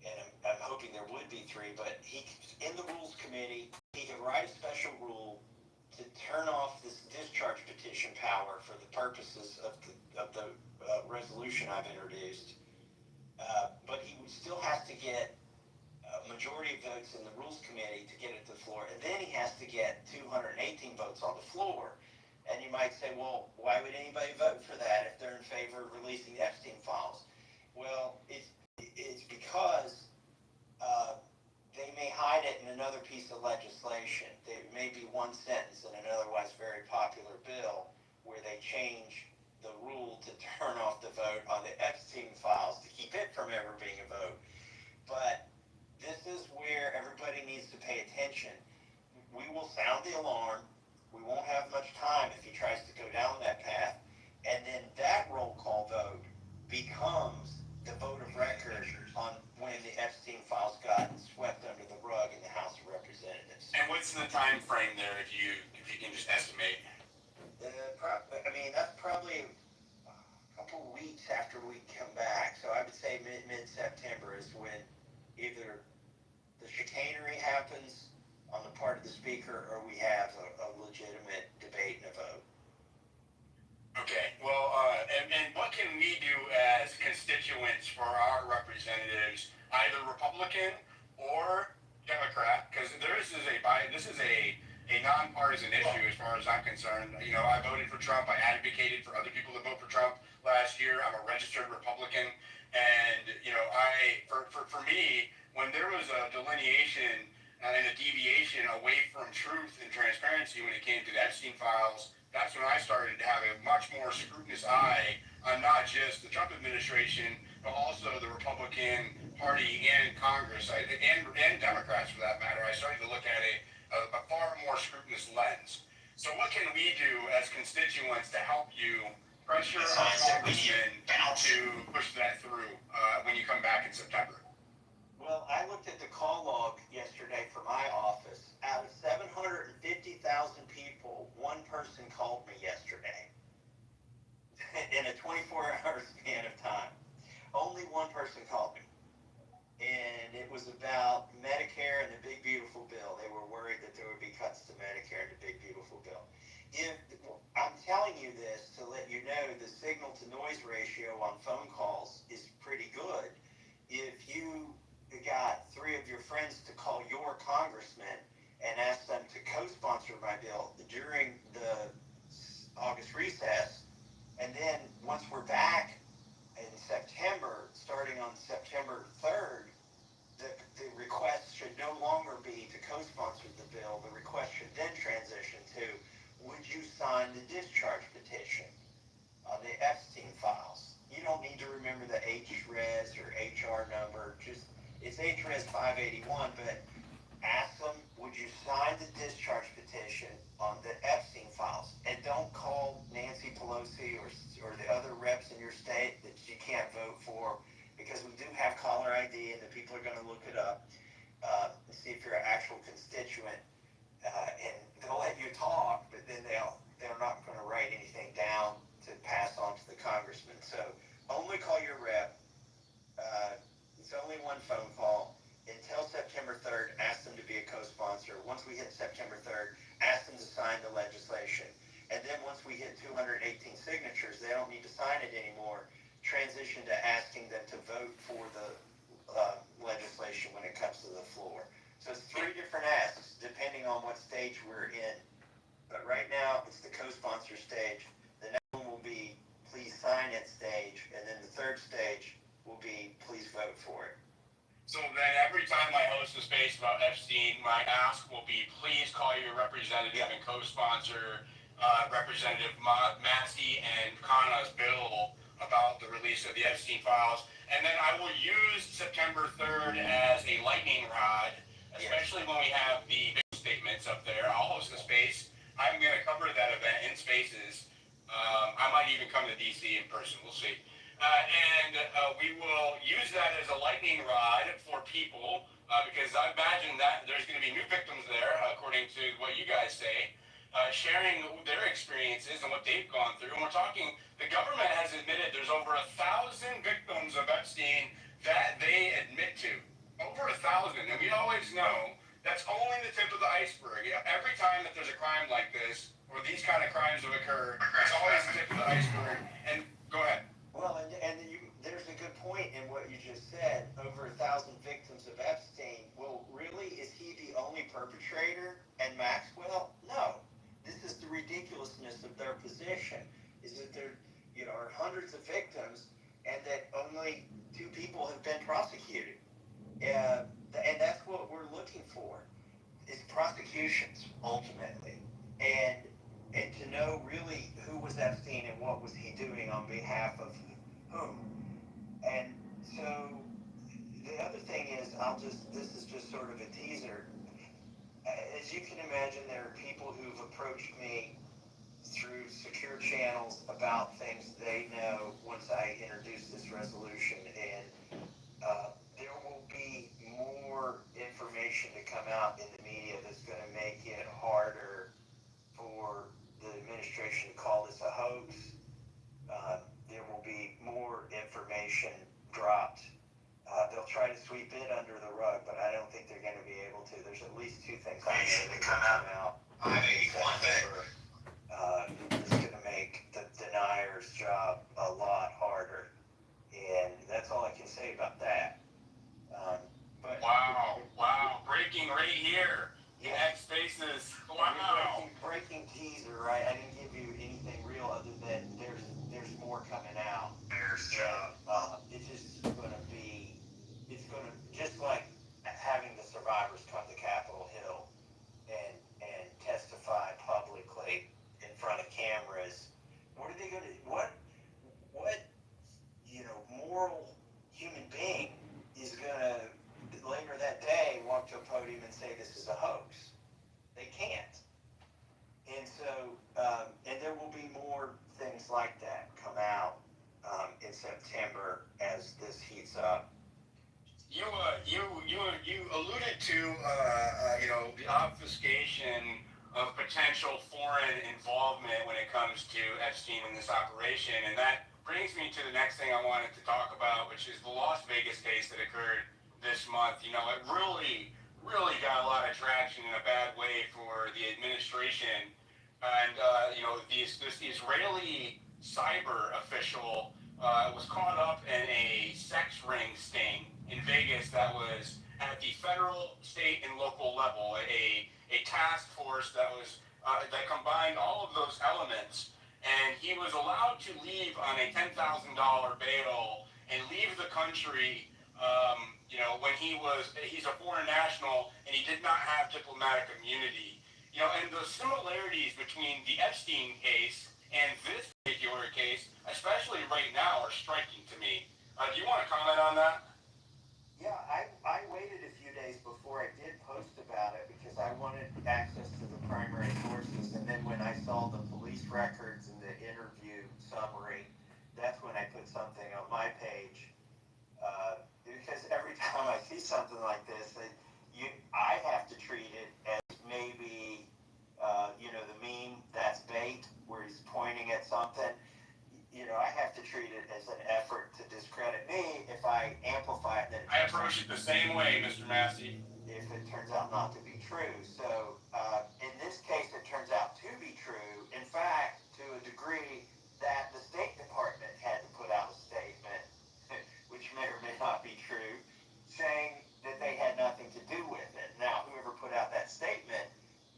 And I'm hoping there would be 3, but in the Rules Committee, he can write a special rule to turn off this discharge petition power for the purposes of the resolution I've introduced. But he would still have to get a majority of votes in the Rules Committee to get it to the floor, and then he has to get 218 votes on the floor. And you might say, well, why would anybody vote for that if they're in favor of releasing the Epstein files? Well, it's because they may hide it in another piece of legislation. There may be one sentence in an otherwise very popular bill where they change the rule to turn off the vote on the Epstein files to keep it from ever being a vote. But this is where everybody needs to pay attention. We will sound the alarm. We won't have much time if he tries to go down that path. And then that roll call vote becomes the vote of record on when the Epstein files got swept under the rug in the House of Representatives. And what's the time frame there, if you can just estimate? That's probably a couple weeks after we come back. So I would say mid-September is when either the chicanery happens on the part of the speaker or we have a legitimate debate and a vote. Okay, well, and what can we do as constituents for our representatives, either Republican or Democrat? Because this is a nonpartisan issue as far as I'm concerned. You know, I voted for Trump. I advocated for other people to vote for Trump last year. I'm a registered Republican, and you know, for me, when there was a delineation and a deviation away from truth and transparency when it came to the Epstein files, that's when I started to have a much more scrutinous eye on not just the Trump administration, but also the Republican Party and Congress, and Democrats for that matter. I started to look at a far more scrutinous lens. So what can we do as constituents to help you pressure our Congressman to push that through when you come back in September? Well, I looked at the call log yesterday for my office. Out of 750,000 people, one person called me yesterday in a 24-hour span of time. Only one person called me. And it was about Medicare and the Big Beautiful Bill. They were worried that there would be cuts to Medicare and the Big Beautiful Bill. I'm telling you this to let you know the signal to noise ratio on phone calls is pretty good. If you got 3 of your friends to call your congressman and ask them to co-sponsor my bill during the August recess, and then once we're back in September, starting on September 3rd, the request should no longer be to co-sponsor the bill. The request should then transition to, would you sign the discharge petition on the Epstein files? You don't need to remember the HRES or HR number. It's HRES 581, but ask them, would you sign the discharge petition on the Epstein files? And don't call Nancy Pelosi or the other reps in your state that you can't vote for, because we do have caller ID and the people are going to look it up and see if you're an actual constituent. And they'll let you talk, but then they're not going to write anything down to pass on to the congressman. So only call your rep. It's only one phone call. Until September 3rd, ask them to be a co-sponsor. Once we hit September 3rd, ask them to sign the legislation. And then once we hit 218 signatures, they don't need to sign it anymore. Transition to asking them to vote for the legislation when it comes to the floor. So it's 3 different asks, depending on what stage we're in. But right now, it's the co-sponsor stage. The next one will be please sign it stage. And then the 3rd stage will be please vote for it. So then every time I host a space about Epstein, my ask will be, please call your representative and co-sponsor Representative Massey and Kana's bill about the release of the Epstein files. And then I will use September 3rd as a lightning rod, especially when we have the big statements up there. I'll host a space I'm going to cover that event in Spaces. I might even come to DC in person. We'll see. And we will use that as a lightning rod for people because I imagine that there's going to be new victims there, according to what you guys say, sharing their experiences and what they've gone through. And we're talking, the government has admitted there's over 1,000 victims of Epstein that they admit to. Over 1,000. And we always know that's only the tip of the iceberg. Every time that there's a crime like this, or these kind of crimes have occurred, it's always the tip of the iceberg. And go ahead. Well, there's a good point in what you just said. Over 1,000 victims of Epstein. Well, really, is he the only perpetrator? And Maxwell? No. This is the ridiculousness of their position. Is that there, are hundreds of victims, and that only 2 people have been prosecuted. And that's what we're looking for, is prosecutions ultimately, and to know really who was Epstein and what was he doing on behalf of whom. And so the other thing is, this is just sort of a teaser. As you can imagine, there are people who've approached me through secure channels about things they know once I introduce this resolution, and there will be more information to come out in the media that's going to make it harder for the administration to call this a hoax. There will be more information dropped. They'll try to sweep it under the rug, but I don't think they're going to be able to. There's at least 2 things I know that come out. I think one thing. It's going to make the denier's job a lot harder. And that's all I can say about that. But Wow. Breaking right here. Yeah. X Spaces. Wow. Breaking teaser, right? I didn't give you anything real other than there's more coming out. There's job. It's just going to be, it's going to, just like having the survivors come to Capitol Hill and testify publicly in front of cameras. What are they going to, what moral human being is going to later that day walk to a podium and say this is a hoax? They can't. And so, and there will be more things like that come out in September as this heats up. You alluded to the obfuscation of potential foreign involvement when it comes to Epstein in this operation, and that brings me to the next thing I wanted to talk about, which is the Las Vegas case that occurred this month. It really got a lot of traction in a bad way for the administration, and this Israeli cyber official was caught up in a sex ring sting in Vegas that was at the federal, state, and local level, a task force that was that combined all of those elements, and he was allowed to leave on a $10,000 bail and leave the country. When he's a foreign national and he did not have diplomatic immunity. And the similarities between the Epstein case and this particular case, especially right now, are striking to me. Do you want to comment on that? Yeah, I waited a few days before I did post about it because I wanted access to the primary sources, and then when I saw the police records and the interview summary, that's when I put something on my page. Because every time I see something like this, I have to treat it as maybe, the meme, that's bait, where he's pointing at something. I have to treat it as an effort to discredit me if I amplify it. I approach it the same way, Mr. Massey. If it turns out not to be true. So in this case, it turns out to be true. In fact, to a degree that the State Department had to put out a statement, which may or may not be true, saying that they had nothing to do with it. Now, whoever put out that statement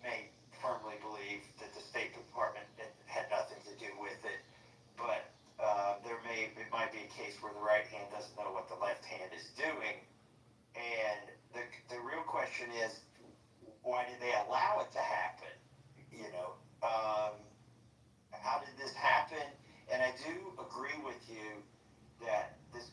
may firmly believe that the State Department had nothing to do with it, but it might be a case where the right hand doesn't know what the left hand is doing. And the real question is, why did they allow it to happen? How did this happen? And I do agree with you that this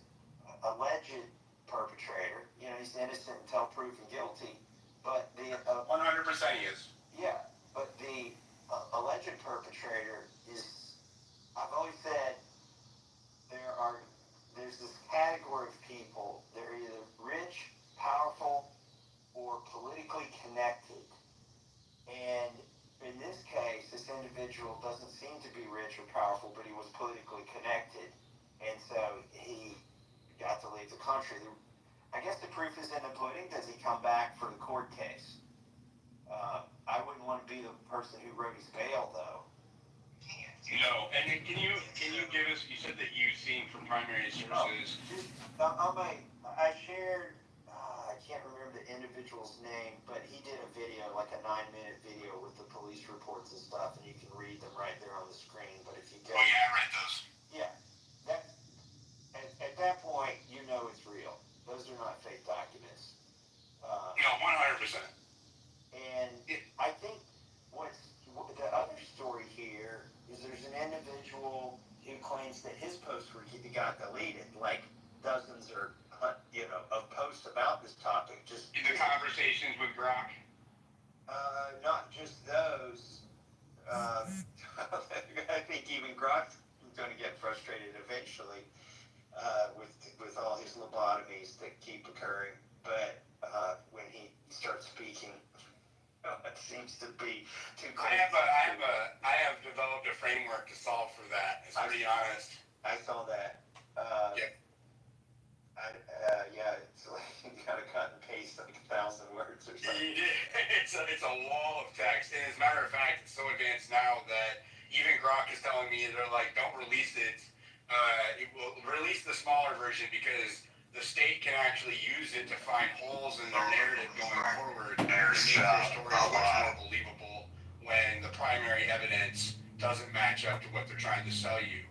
alleged perpetrator, he's innocent until proven guilty, but the 100% he is. Yeah, but the perpetrator is, I've always said, there's this category of people, they're either rich, powerful, or politically connected. And in this case, this individual doesn't seem to be rich or powerful, but he was politically connected. And so he got to leave the country. I guess the proof is in the pudding. Does he come back for the court case? I wouldn't want to be the person who wrote his bail, though. No, and then can you give us? You said that you've seen from primary sources. I shared. I can't remember the individual's name, but he did a video, like a 9-minute video with the police reports and stuff, and you can read them right there on the screen. But if you go, Oh yeah, I read those. Yeah, at that point, you know it's real. Those are not fake documents. No, 100%. And I think the other story here is there's an individual who claims that his posts got deleted, like dozens or of posts about this topic. Just in the conversations with Grok. Not just those. I think even Grok's going to get frustrated eventually with all his lobotomies that keep occurring. But when he starts speaking, it seems to be too crazy. I have developed a framework to solve for that. It's pretty honest. I saw that. Yeah. It's like you gotta cut and paste like 1,000 words or something. It's a wall of text, and as a matter of fact, it's so advanced now that even Grok is telling me they're like, don't release it. It will release the smaller version because the state can actually use it to find holes in their narrative going forward and make their stories much more believable when the primary evidence doesn't match up to what they're trying to sell you.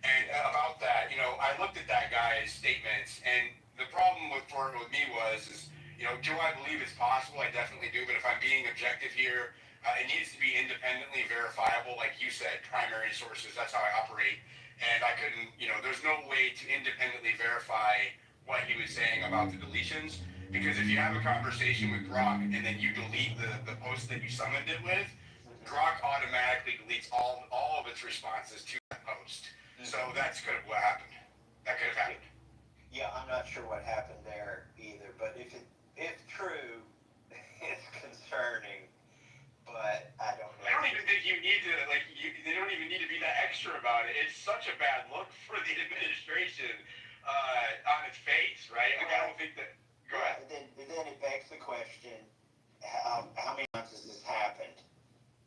And about that, I looked at that guy's statements, and the problem with me was, do I believe it's possible? I definitely do, but if I'm being objective here, it needs to be independently verifiable, like you said, primary sources. That's how I operate. And I couldn't, there's no way to independently verify what he was saying about the deletions, because if you have a conversation with Grok and then you delete the post that you summoned it with, Grok automatically deletes all of its responses to that post. So that's kind of what happened. That could have happened. Yeah, I'm not sure what happened there either, but if true, it's concerning. But I don't know. I don't even think you need to they don't even need to be that extra about it. It's such a bad look for the administration on its face, right? Like, I don't think that. Go ahead. Then it begs the question: how many times has this happened?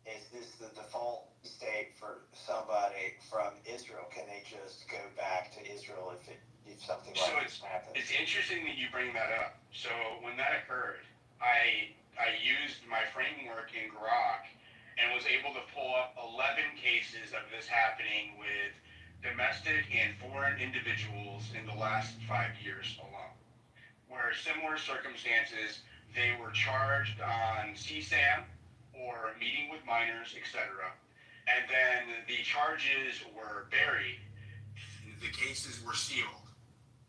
Is this the default state for somebody from Israel? Can they just go back to Israel if something like this happens? It's interesting that you bring that up. So when that occurred, I used my framework in Grok and was able to pull up 11 cases of this happening with domestic and foreign individuals in the last 5 years alone, where similar circumstances, they were charged on CSAM or meeting with minors, etc. And then the charges were buried. The cases were sealed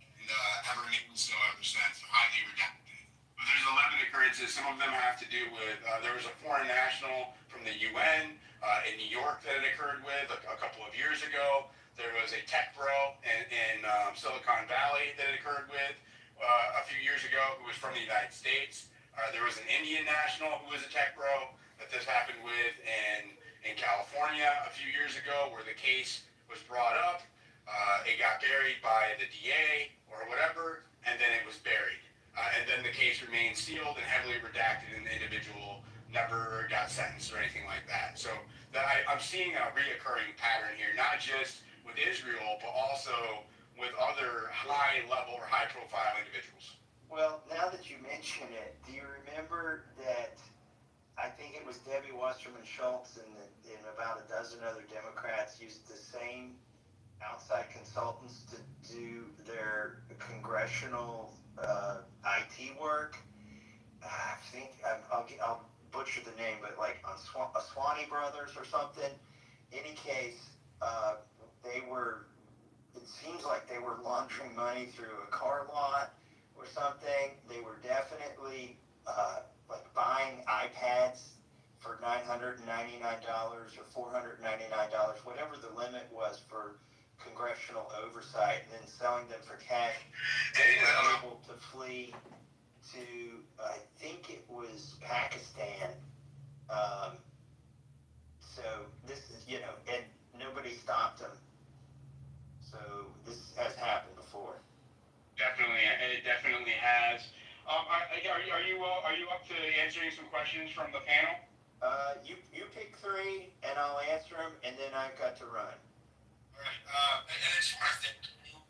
and have remained so ever since, highly redacted. But there's 11 occurrences. Some of them have to do with, there was a foreign national from the UN in New York that it occurred with a couple of years ago. There was a tech bro in Silicon Valley that it occurred with a few years ago who was from the United States. There was an Indian national who was a tech bro that this happened with in California a few years ago, where the case was brought up. It got buried by the DA or whatever, and then it was buried. And then the case remained sealed and heavily redacted, and the individual never got sentenced or anything like that. So I'm seeing a reoccurring pattern here, not just with Israel, but also with other high-level or high-profile individuals. Well, now that you mention it, do you remember that I think it was Debbie Wasserman Schultz and about a dozen other Democrats used the same outside consultants to do their congressional IT work? I think I'll butcher the name, but like on Swanee Brothers or something. In any case, it seems like they were laundering money through a car lot or something. They were definitely like buying iPads for $999 or $499 to, I think it was Pakistan. Um, so this is, and nobody stopped him. So this has happened before. Definitely, it definitely has. Are you up to answering some questions from the panel? You pick three, and I'll answer them, and then I've got to run. All right. And I just want to thank you.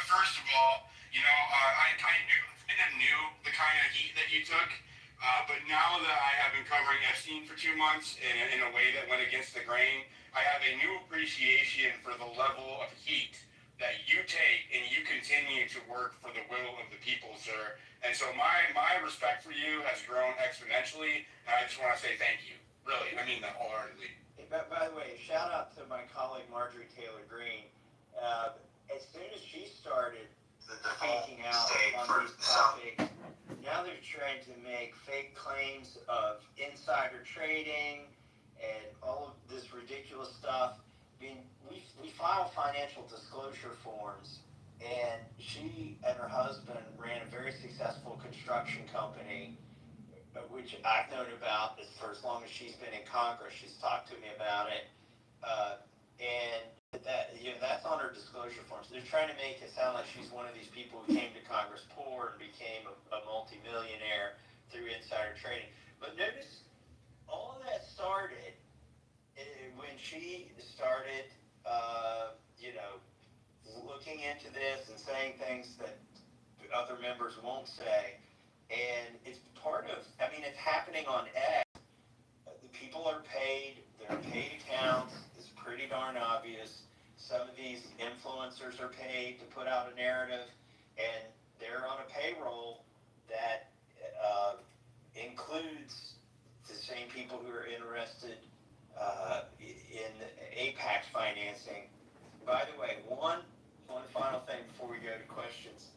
First of all, I knew the kind of heat that you took. But now that I have been covering Epstein for 2 months in a way that went against the grain, I have a new appreciation for the level of heat that you take and you continue to work for the will of the people, sir. And so my respect for you has grown exponentially, and I just want to say thank you. Really, I mean that wholeheartedly. Hey, by the way, shout out to my colleague Marjorie Taylor Greene. As soon as she started speaking out on these topics, now they're trying to make fake claims of insider trading and all of this ridiculous stuff. I mean, we file financial disclosure forms, and she and her husband ran a very successful construction company, which I've known about for as long as she's been in Congress. She's talked to me about it, and that's on her disclosure forms. They're trying to make it sound like she's one of these people who came to Congress poor and became a multimillionaire through insider trading. But notice all of that started when she started, looking into this and saying things that other members won't say. And it's it's happening on X. The people are paid, they're paid accounts, it's pretty darn obvious. Some of these influencers are paid to put out a narrative, and they're on a payroll that includes the same people who are interested in APAC financing. By the way, one final thing before we go to questions.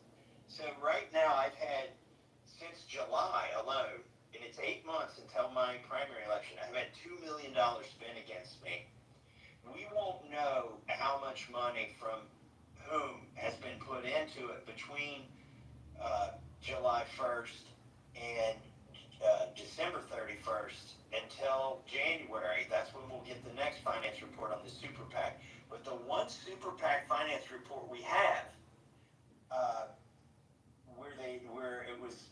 So right now I've had, since July alone, and it's 8 months until my primary election, I've had $2 million spent against me. We won't know how much money from whom has been put into it between July 1st and December 31st until January. That's when we'll get the next finance report on the super PAC. But the one super PAC finance report we have, where it was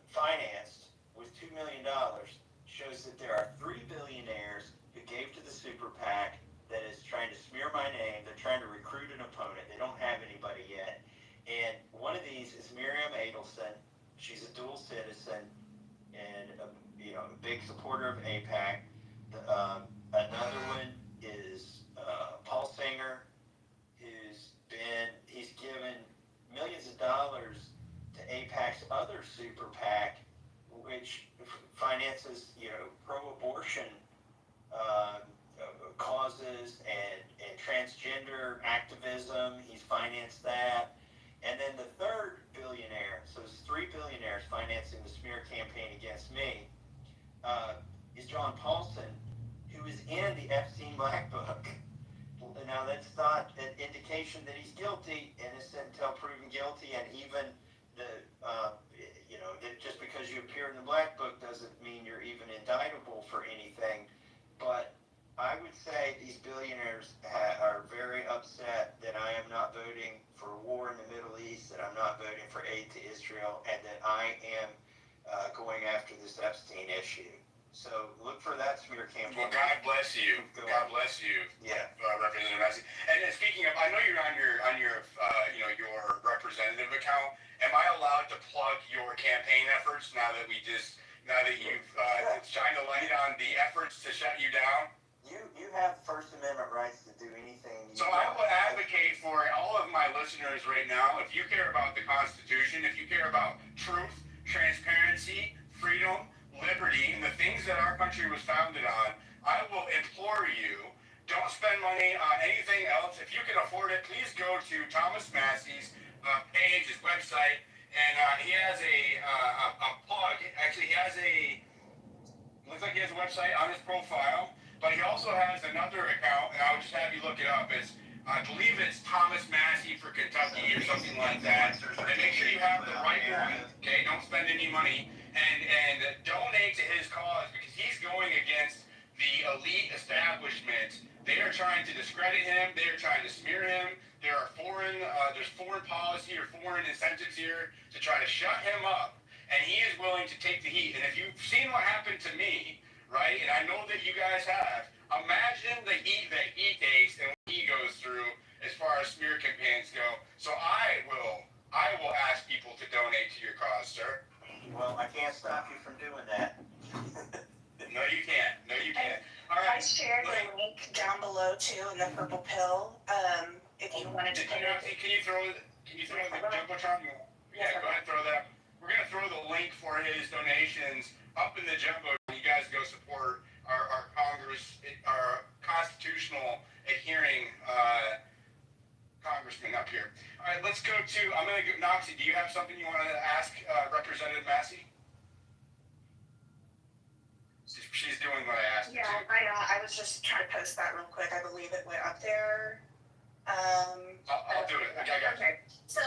financed with $2 million, shows that there are 3 billionaires who gave to the super PAC that is trying to smear my name. They're trying to recruit an opponent. They don't have anybody yet. And one of these is Miriam Adelson. She's a dual citizen and a big supporter of APAC. Another one is Paul Singer, he's given millions of dollars to APAC's other super PAC, which finances pro-abortion causes and transgender activism. He's financed that. And then the third billionaire, so it's 3 billionaires financing the smear campaign against me, is John Paulson, who is in the Epstein Black Book. Now, that's not an indication that he's guilty, innocent until proven guilty, and even just because you appear in the Black Book doesn't mean you're even indictable for anything. But I would say these billionaires are very upset that I am not voting for war in the Middle East, that I'm not voting for aid to Israel, and that I am going after this Epstein issue. So look for that smear campaign. Well, God bless you. God bless you. Yeah. Representative Massey. And speaking of, I know you're on your your representative account. Am I allowed to plug your campaign efforts now that you've shined a light on the efforts to shut you down? You have First Amendment rights to do anything you want. So I will advocate for all of my listeners right now. If you care about the Constitution, if you care about truth, transparency, freedom, liberty, and the things that our country was founded on, I will implore you, don't spend money on anything else. If you can afford it, please go to Thomas Massey's page, his website, and he has a plug. Actually, looks like he has a website on his profile, but he also has another account, and I'll just have you look it up. It's I believe it's Thomas Massey for Kentucky or something like that. And make sure you have the right one, okay? Don't spend any money. And donate to his cause because he's going against the elite establishment. They are trying to discredit him. They are trying to smear him. There's foreign policy or foreign incentives here to try to shut him up. And he is willing to take the heat. And if you've seen what happened to me, right, and I know that you guys have, imagine the heat that he takes and what he goes through as far as smear campaigns go. So I will ask people to donate to your cause, sir. Well, I can't stop you from doing that. No, you can't. No, you can't. All right. I shared the link down below too in the purple pill. If you wanted to put it. Can you throw the Jumbotron? Yeah, go ahead, throw that. We're gonna throw the link for his donations up in the Jumbotron. You guys go support our Congress, our constitutional adhering Congressman up here. All right, let's go to. I'm gonna go. Noxie, do you have something you want to ask Representative Massey? She's doing what I asked her to. I was just trying to post that real quick. I believe it went up there. I'll do it. Okay, I got you. Okay. So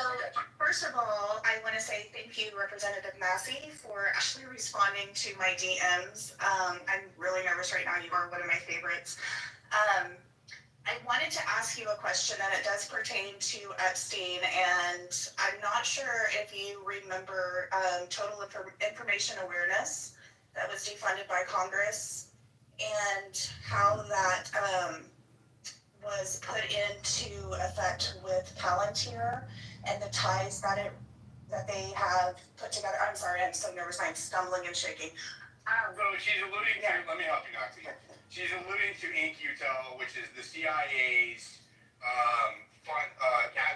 first of all, I want to say thank you, Representative Massey, for actually responding to my DMs. I'm really nervous right now. You are one of my favorites. I wanted to ask you a question, and it does pertain to Epstein, and I'm not sure if you remember total information awareness that was defunded by Congress and how that was put into effect with Palantir and the ties that they have put together. I'm sorry, I'm so nervous. I'm stumbling and shaking. So she's alluding to, let me help you, Noxie. She's alluding to InQtel, which is the CIA's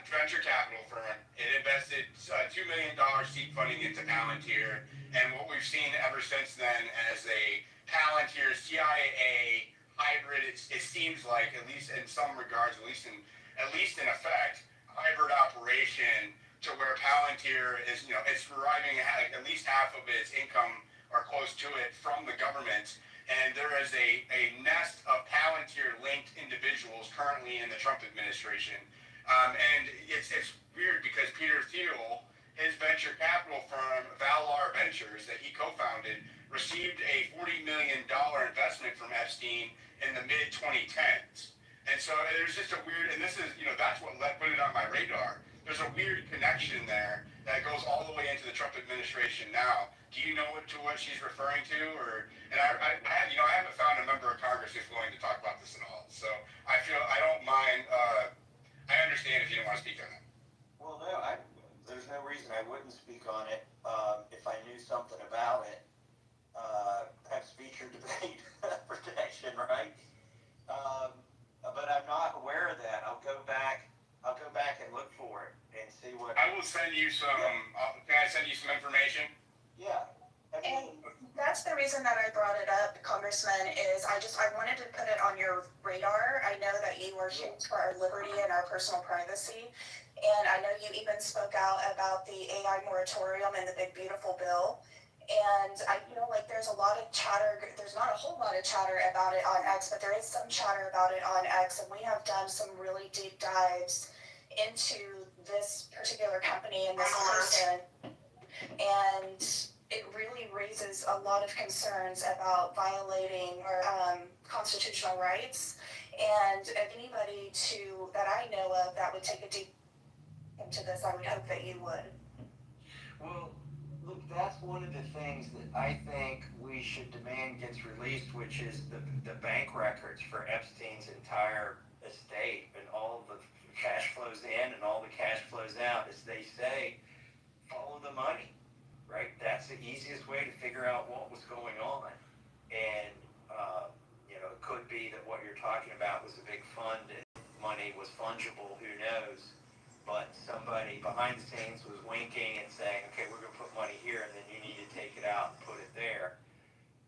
venture capital firm. It invested $2 million seed funding into Palantir, and what we've seen ever since then as a Palantir CIA hybrid, it seems like, at least in some regards, at least in effect, hybrid operation to where Palantir is, it's deriving at least half of its income or close to it from the government. And there is a nest of Palantir-linked individuals currently in the Trump administration. And it's weird because Peter Thiel, his venture capital firm, Valar Ventures, that he co-founded, received a $40 million investment from Epstein in the mid-2010s. And so there's just a weird, and this is, that's what put it on my radar. There's a weird connection there that goes all the way into the Trump administration now. Do you know what she's referring to, and I haven't found a member of Congress who's willing to talk about this at all. So I don't mind. I understand if you don't want to speak on it. Well, no, there's no reason I wouldn't speak on it if I knew something about it. Perhaps feature debate protection, right? But I'm not aware of that. I'll go back and look for it and see what. I will send you some. Can I send you some information? Yeah. And that's the reason that I brought it up, Congressman, is I wanted to put it on your radar. I know that you are huge for our liberty and our personal privacy. And I know you even spoke out about the AI moratorium and the big beautiful bill. And I feel like there's a lot of chatter. There's not a whole lot of chatter about it on X, but there is some chatter about it on X. And we have done some really deep dives into this particular company and this person. And it really raises a lot of concerns about violating our constitutional rights. And if anybody that I know of that would take a deep into this, I would hope that you would. Well, look, that's one of the things that I think we should demand gets released, which is the bank records for Epstein's entire estate and all the cash flows in and all the cash flows out. As they say, follow the money, right? That's the easiest way to figure out what was going on. And, it could be that what you're talking about was a big fund and money was fungible, who knows? But somebody behind the scenes was winking and saying, okay, we're going to put money here, and then you need to take it out and put it there.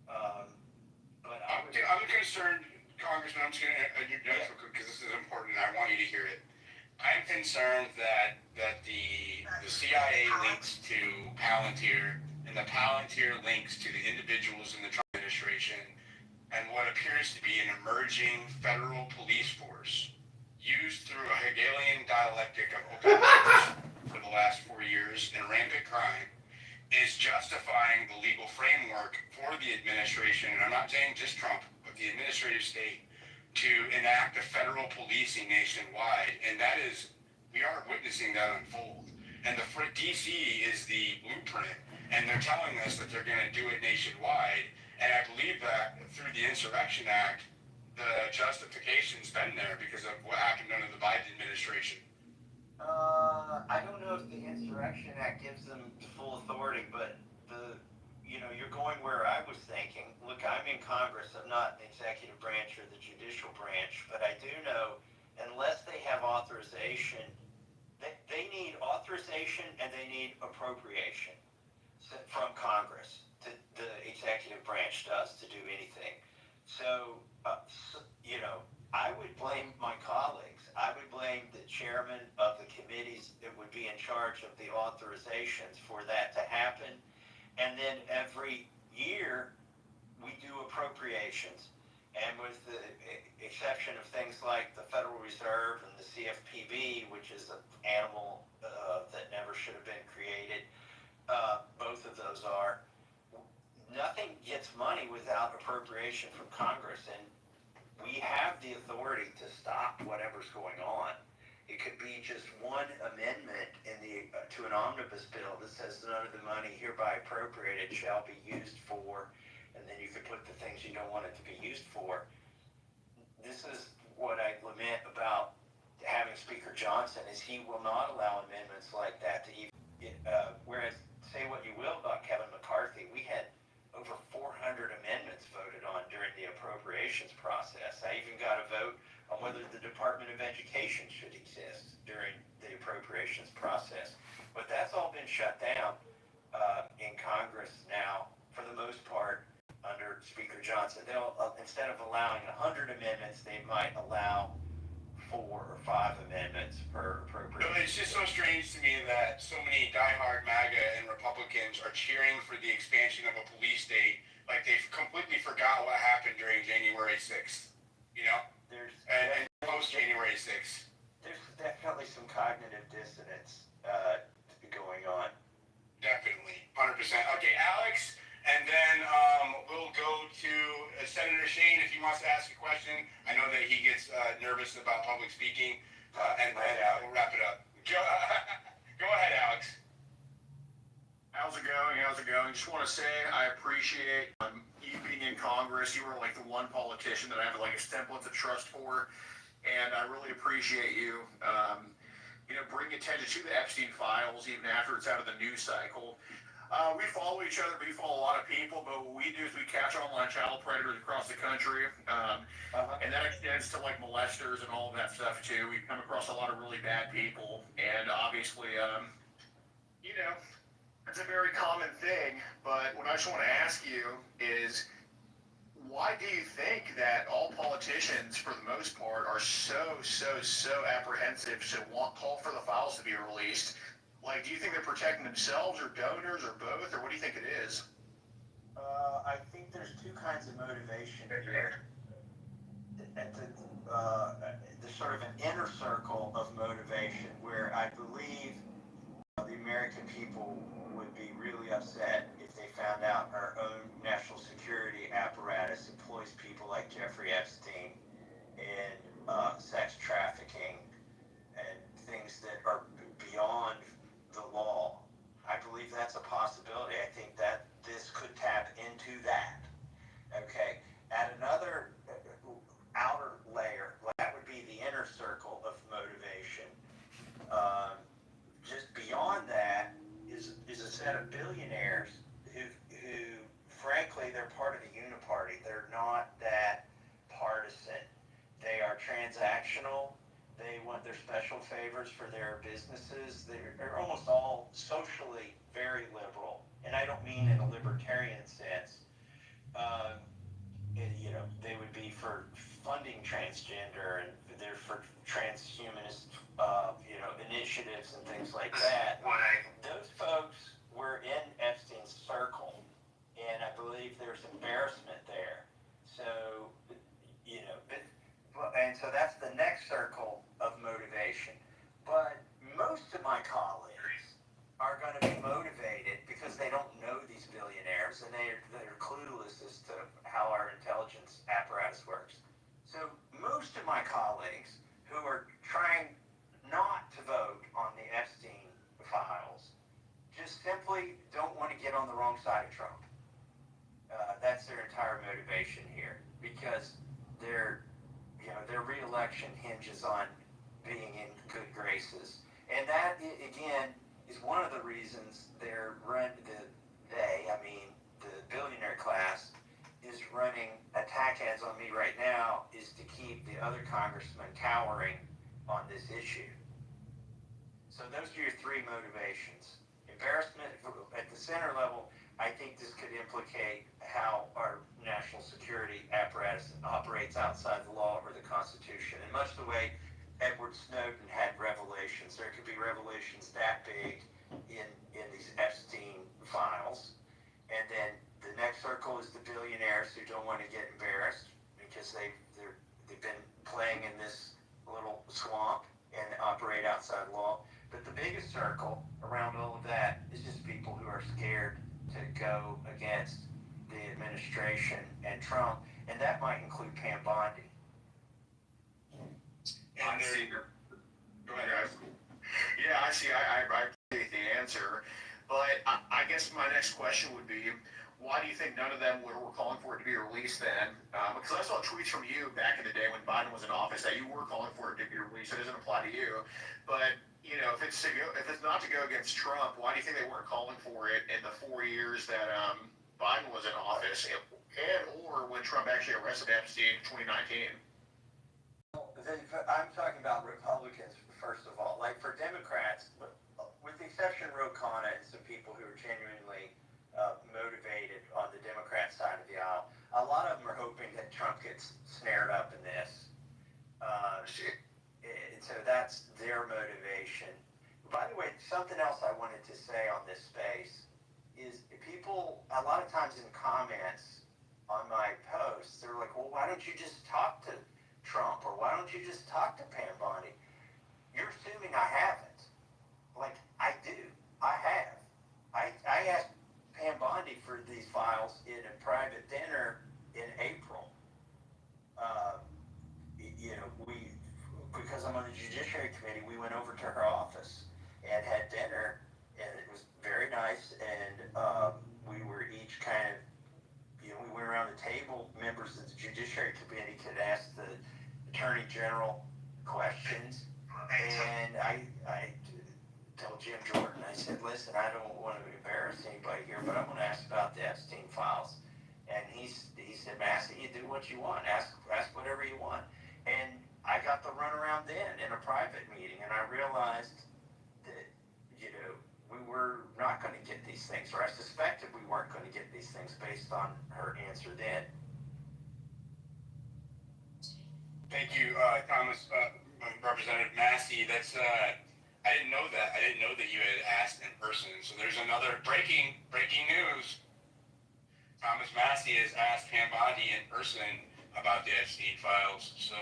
But I'm concerned, Congressman, I'm just going to because this is important and I want you to hear it. I'm concerned that the CIA links to Palantir and the Palantir links to the individuals in the Trump administration and what appears to be an emerging federal police force used through a Hegelian dialectic of open borders for the last 4 years and rampant crime, is justifying the legal framework for the administration, and I'm not saying just Trump, but the administrative state, to enact a federal policing nationwide. And that is, we are witnessing that unfold. And DC is the blueprint, and they're telling us that they're going to do it nationwide. And I believe that through the Insurrection Act, the justification's been there because of what happened under the Biden administration. I don't know if the Insurrection Act gives them full authority, but you're going where I was thinking. Look, I'm in Congress. I'm not the executive branch or the judicial branch, but I do know unless they have authorization, they need authorization and they need appropriation from Congress. The executive branch does to do anything. So I would blame my colleagues. I would blame the chairman of the committees that would be in charge of the authorizations for that to happen. And then every year we do appropriations. And with the exception of things like the Federal Reserve and the CFPB, which is an animal that never should have been created, both of those are, nothing gets money without appropriation from Congress. And we have the authority to stop whatever's going on. It could be just one amendment to an omnibus bill that says none of the money hereby appropriated shall be used for, and then you could put the things you don't want it to be used for. This is what I lament about having Speaker Johnson, is he will not allow amendments like that to even, whereas say what you will about Kevin McCarthy, we had over 400 amendments voted on during the appropriations process. I even got a vote on whether the Department of Education should exist during the appropriations process. But that's all been shut down in Congress now, for the most part, under Speaker Johnson. They'll, instead of allowing 100 amendments, they might allow 4 or 5 amendments per appropriation. It's just so strange to me that so many diehard MAGA and Republicans are cheering for the expansion of a police state, like they've completely forgot what happened during January 6th, and post January 6th. There's definitely some cognitive dissonance going on. Definitely, 100%. Okay, Alex, and then we'll go to Senator Shane if he wants to ask a question. I know that he gets nervous about public speaking, and then we'll wrap it up. Go ahead, Alex. How's it going? Just want to say I appreciate you being in Congress. You were like the one politician that I have like a semblance of trust for, and I really appreciate you. Bring attention to the Epstein files even after it's out of the news cycle. We follow each other, we follow a lot of people, but what we do is we catch online child predators across the country, and that extends to like molesters and all of that stuff too. We come across a lot of really bad people, and obviously, it's a very common thing, but what I just want to ask you is, why do you think that all politicians, for the most part, are so apprehensive to call for the files to be released? Like, do you think they're protecting themselves or donors or both, or what do you think it is? I think there's two kinds of motivation here. There's sort of an inner circle of motivation where I believe the American people would be really upset if they found out our own national security apparatus employs people like Jeffrey Epstein in sex trafficking and things that are beyond the law. I believe that's a possibility. I think that this could tap into that. Okay. At another outer layer, that would be the inner circle of motivation. Just beyond that is a set of billionaires who frankly, they're part of the uniparty. They're not that partisan. They are transactional. They want their special favors for their businesses. They're almost all socially very liberal, and I don't mean in a libertarian sense. They would be for funding transgender, and they're for transhumanist, initiatives and things like that. Those folks were in Epstein's circle, and I believe there's embarrassment there. So, and so that's the next circle of on the wrong side of Trump. That's their entire motivation here, because their re-election hinges on being in good graces, and that again is one of the reasons the billionaire class is running attack ads on me right now, is to keep the other congressmen cowering on this issue. So those are your three motivations. Embarrassment at the center level. I think this could implicate how our national security apparatus operates outside the law or the Constitution, in much the way Edward Snowden had revelations. There could be revelations that big in these Epstein files. And then the next circle is the billionaires who don't want to get embarrassed because they've been playing in this little swamp and operate outside law. But the biggest circle around all of that is just people who are scared to go against the administration and Trump, and that might include Pam Bondi. I see. Go ahead, guys. Yeah, I see. I appreciate the answer, but I guess my next question would be, why do you think none of them were calling for it to be released then? Because I saw tweets from you back in the day when Biden was in office that you were calling for it to be released. It doesn't apply to you, but if it's not to go against Trump, why do you think they weren't calling for it in the 4 years that Biden was in office, and or when Trump actually arrested Epstein in 2019? I'm talking about Republicans, first of all. Like for Democrats, with the exception of Ro Khanna and some people who are genuinely motivated on the Democrat side of the aisle, a lot of them are hoping that Trump gets snared up in this. And so that's their motivation. By the way, something else I wanted to say on this space is people, a lot of times in comments on my posts, they're like, well, why don't you just talk to Trump, or why don't you just talk to Pam Bondi? You're assuming I haven't. Like, I do. I have. I asked Pam Bondi for these files in a private dinner in April. Because I'm on the Judiciary Committee, we went over to her office and had dinner, and it was very nice, and we were each kind of, we went around the table, members of the Judiciary Committee could ask the Attorney General questions, and I told Jim Jordan, I said, listen, I don't want to embarrass anybody here, but I want to ask about the Epstein files. And he said, Massey, you do what you want, ask whatever you want. And I got the runaround then in a private meeting, and I realized that, we were not going to get these things, or I suspected we weren't going to get these things based on her answer then. Thank you, Thomas, Representative Massey. That's I didn't know that. I didn't know that you had asked in person. So there's another breaking news. Thomas Massey has asked Pam Bondi in person about the Epstein files. So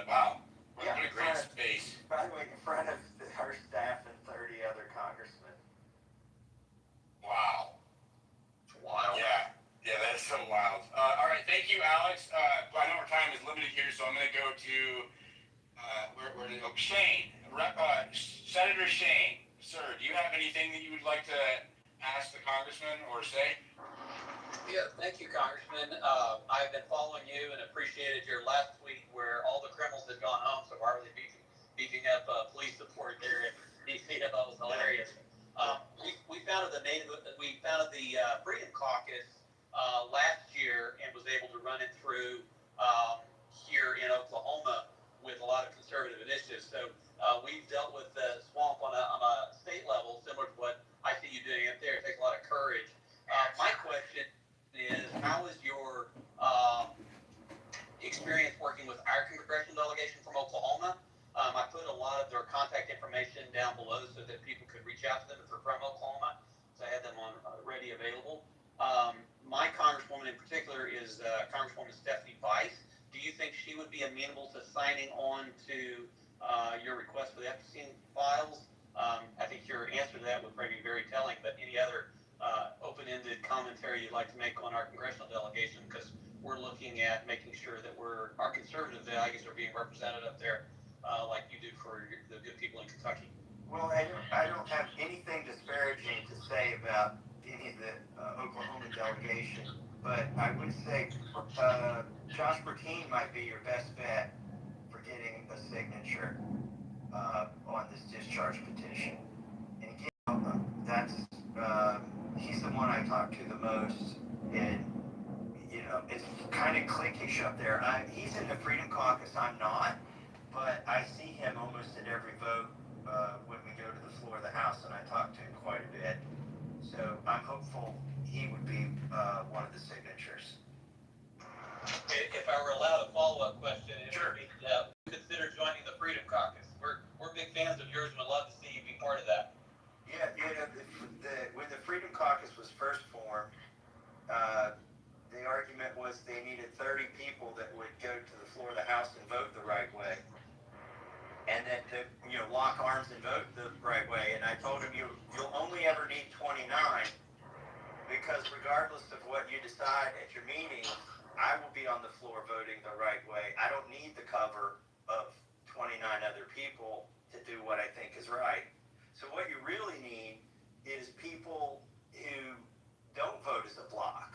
wow, what a great space. By the way, in front of her staff and 30 other congressmen. Wow. It's wild. Yeah, that is so wild. All right, thank you, Alex. I know our time is limited here, so I'm going to go to Shane, Senator Shane. Sir, do you have anything that you would like to ask the congressman or say? Yeah, thank you, Congressman. I've been following you and appreciated your last tweet where all the criminals had gone home, so why were they beefing up police support there in D.C.? I thought it was hilarious. We founded the Freedom Caucus last year and was able to run it through here in Oklahoma with a lot of conservative initiatives. So we've dealt with the swamp on a state level, similar to what I see you doing up there. It takes a lot of courage. My question is, how is your experience working with our congressional delegation from Oklahoma? I put a lot of their contact information down below so that people could reach out to them if they're from Oklahoma. So I had them on ready available. My congresswoman in particular is Congresswoman Stephanie Weiss. Do you think she would be amenable to signing on to your request for the Epstein files? I think your answer to that would probably be very telling, but any other open-ended commentary you'd like to make on our congressional delegation, because we're looking at making sure that our conservative values are being represented up there like you do for the good people in Kentucky. Well, I don't have anything disparaging to say about any of the Oklahoma delegation, but I would say Josh Bertine might be your best bet for getting a signature on this discharge petition. And again, that's he's the one I talk to the most, and you know, it's kind of cliquish up there. He's in the Freedom Caucus, I'm not, but I see him almost at every vote when we go to the floor of the House, and I talk to him quite a bit. So I'm hopeful he would be one of the signatures. If I were allowed a follow-up question, it Sure. would be, consider joining the Freedom Caucus. We're big fans of yours and would love to see you be part of that. Yeah, you know, when the Freedom Caucus was first formed, the argument was they needed 30 people that would go to the floor of the House and vote the right way, and then to, you know, lock arms and vote the right way. And I told him you'll only ever need 29, because regardless of what you decide at your meeting, I will be on the floor voting the right way. I don't need the cover of 29 other people to do what I think is right. So what you really need is people who don't vote as a block.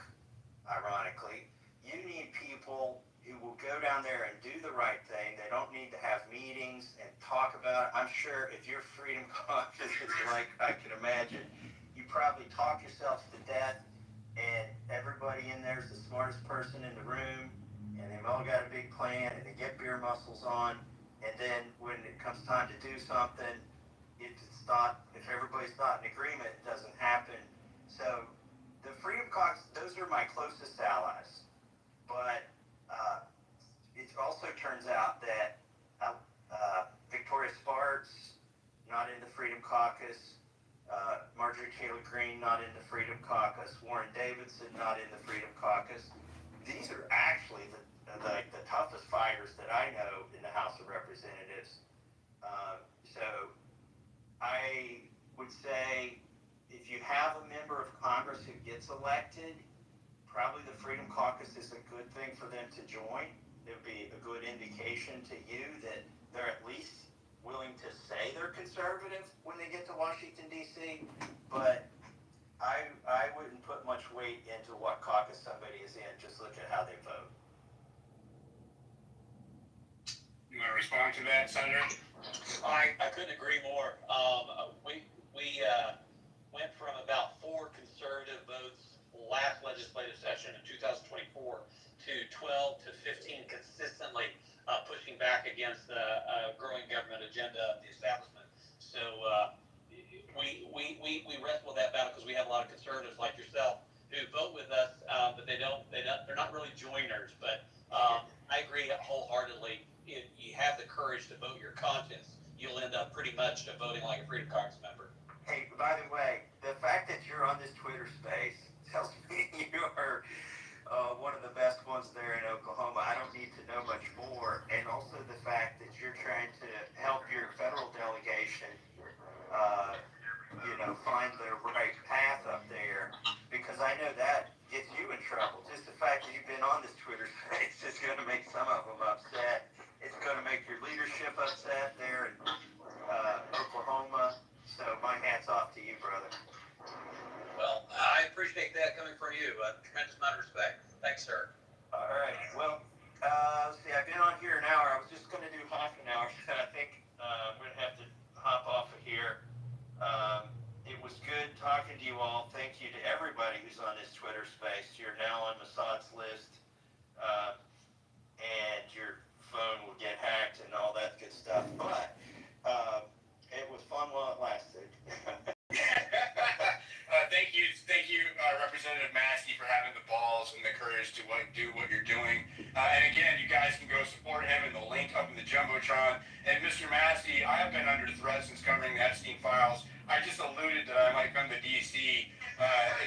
Ironically, you need people who will go down there and do the right thing. They don't need to have meetings and talk about it. I'm sure if your Freedom Caucus is like I can imagine, you probably talk yourselves to death, and everybody in there is the smartest person in the room, and they've all got a big plan, and they get beer muscles on, and then when it comes time to do something, if everybody's not in agreement, it doesn't happen. So the Freedom Caucus, those are my closest allies. But it also turns out that Victoria Sparks, not in the Freedom Caucus, Marjorie Taylor Greene, not in the Freedom Caucus, Warren Davidson, not in the Freedom Caucus. These are actually the toughest fighters that I know in the House of Representatives. So I would say if you have a member of Congress who gets elected, probably the Freedom Caucus is a good thing for them to join. It would be a good indication to you that they're at least willing to say they're conservative when they get to Washington, D.C., but I wouldn't put much weight into what caucus somebody is in. Just look at how they vote. You want to respond to that, Senator? I couldn't agree more. We went from about 4 conservative votes last legislative session in 2024 to 12 to 15 consistently pushing back against the growing government agenda of the establishment. So we wrestle with that battle because we have a lot of conservatives like yourself who vote with us, but they're not really joiners. But I agree wholeheartedly. If you have the courage to vote your conscience, you'll end up pretty much voting like a Freedom Caucus member. Hey, by the way, the fact that you're on this Twitter space tells me you are one of the best ones there in Oklahoma. I don't need to know much more. And also the fact that you're trying to help your federal delegation, find the right path up there, because I know that gets you in trouble. Just the fact that you've been on this Twitter space is going to make some of them upset. It's going to make your leadership upset there in Oklahoma. So my hat's off to you, brother. Well, I appreciate that coming from you. A tremendous amount of respect. Thanks, sir. All right. Well, let's see. I've been on here an hour. I was just going to do half an hour, so I think I'm going to have to hop off of here. It was good talking to you all. Thank you to everybody who's on this Twitter space. You're now on Mossad's list, and your phone will get hacked and all that good stuff. But it was fun while it lasted. Thank you, Representative Massey, for having the balls and the courage to do what you're doing. And again, you guys can go support him in the link up in the Jumbotron. And Mr. Massey, I have been under threat since covering the Epstein files. I just alluded that I might come to D.C.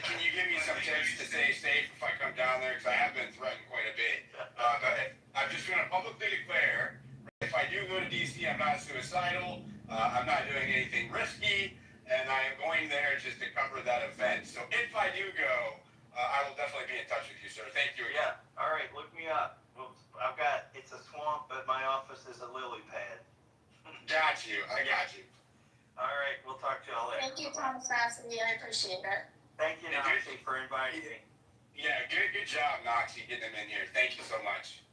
Can you give me some tips to stay safe if I come down there? Because I have been threatened quite a bit. But I'm just going to publicly declare, if I do go to D.C., I'm not suicidal. I'm not doing anything risky. And I am going there just to cover that event. So if I do go, I will definitely be in touch with you, sir. Thank you again. Yeah. All right. Look me up. Well, it's a swamp, but my office is a lily pad. Got you. I got you. All right. We'll talk to y'all later. Thank you, Thomas Massey. I appreciate it. Thank you, Nancy, for inviting me. Yeah, good job, Noxie, getting him in here. Thank you so much.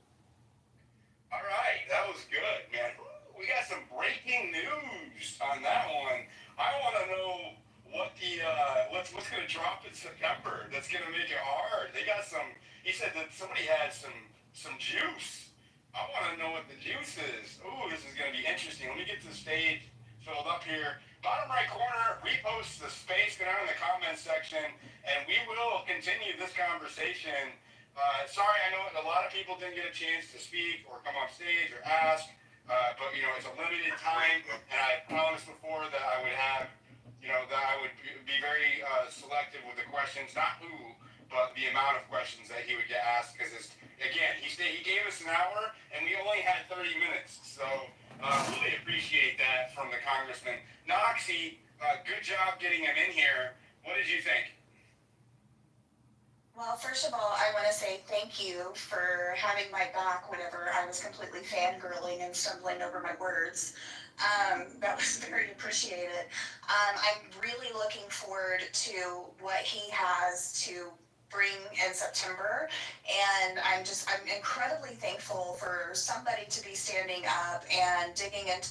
All right, that was good, man. We got some breaking news on that one. I want to know what the what's going to drop in September. That's going to make it hard. They got some. He said that somebody had some juice. I want to know what the juice is. Ooh, this is going to be interesting. Let me get the stage filled up here. Bottom right corner, repost the space, go down in the comments section, and we will continue this conversation. Sorry, I know a lot of people didn't get a chance to speak or come on stage or ask, but you know it's a limited time, and I promised before that I would have, you know, that I would be very selective with the questions, not who, but the amount of questions that he would get asked, because it's, again, he gave us an hour, and we only had 30 minutes, so really appreciate that from the Congressman. Noxie, good job getting him in here. What did you think? Well, first of all, I want to say thank you for having my back whenever I was completely fangirling and stumbling over my words. That was very appreciated. I'm really looking forward to what he has to bring in September, and I'm incredibly thankful for somebody to be standing up and digging into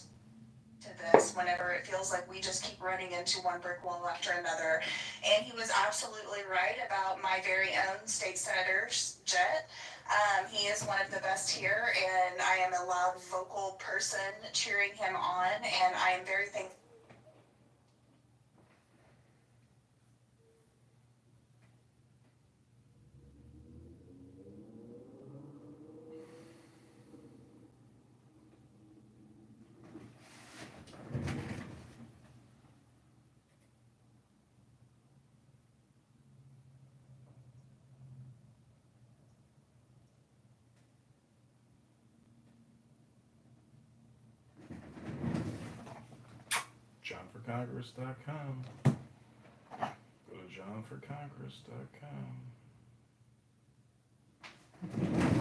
this whenever it feels like we just keep running into one brick wall after another. And he was absolutely right about my very own state senator's Jet. He is one of the best here, and I am a loud vocal person cheering him on, and I am very thankful. JohnForCongress.com. Go to JohnForCongress.com.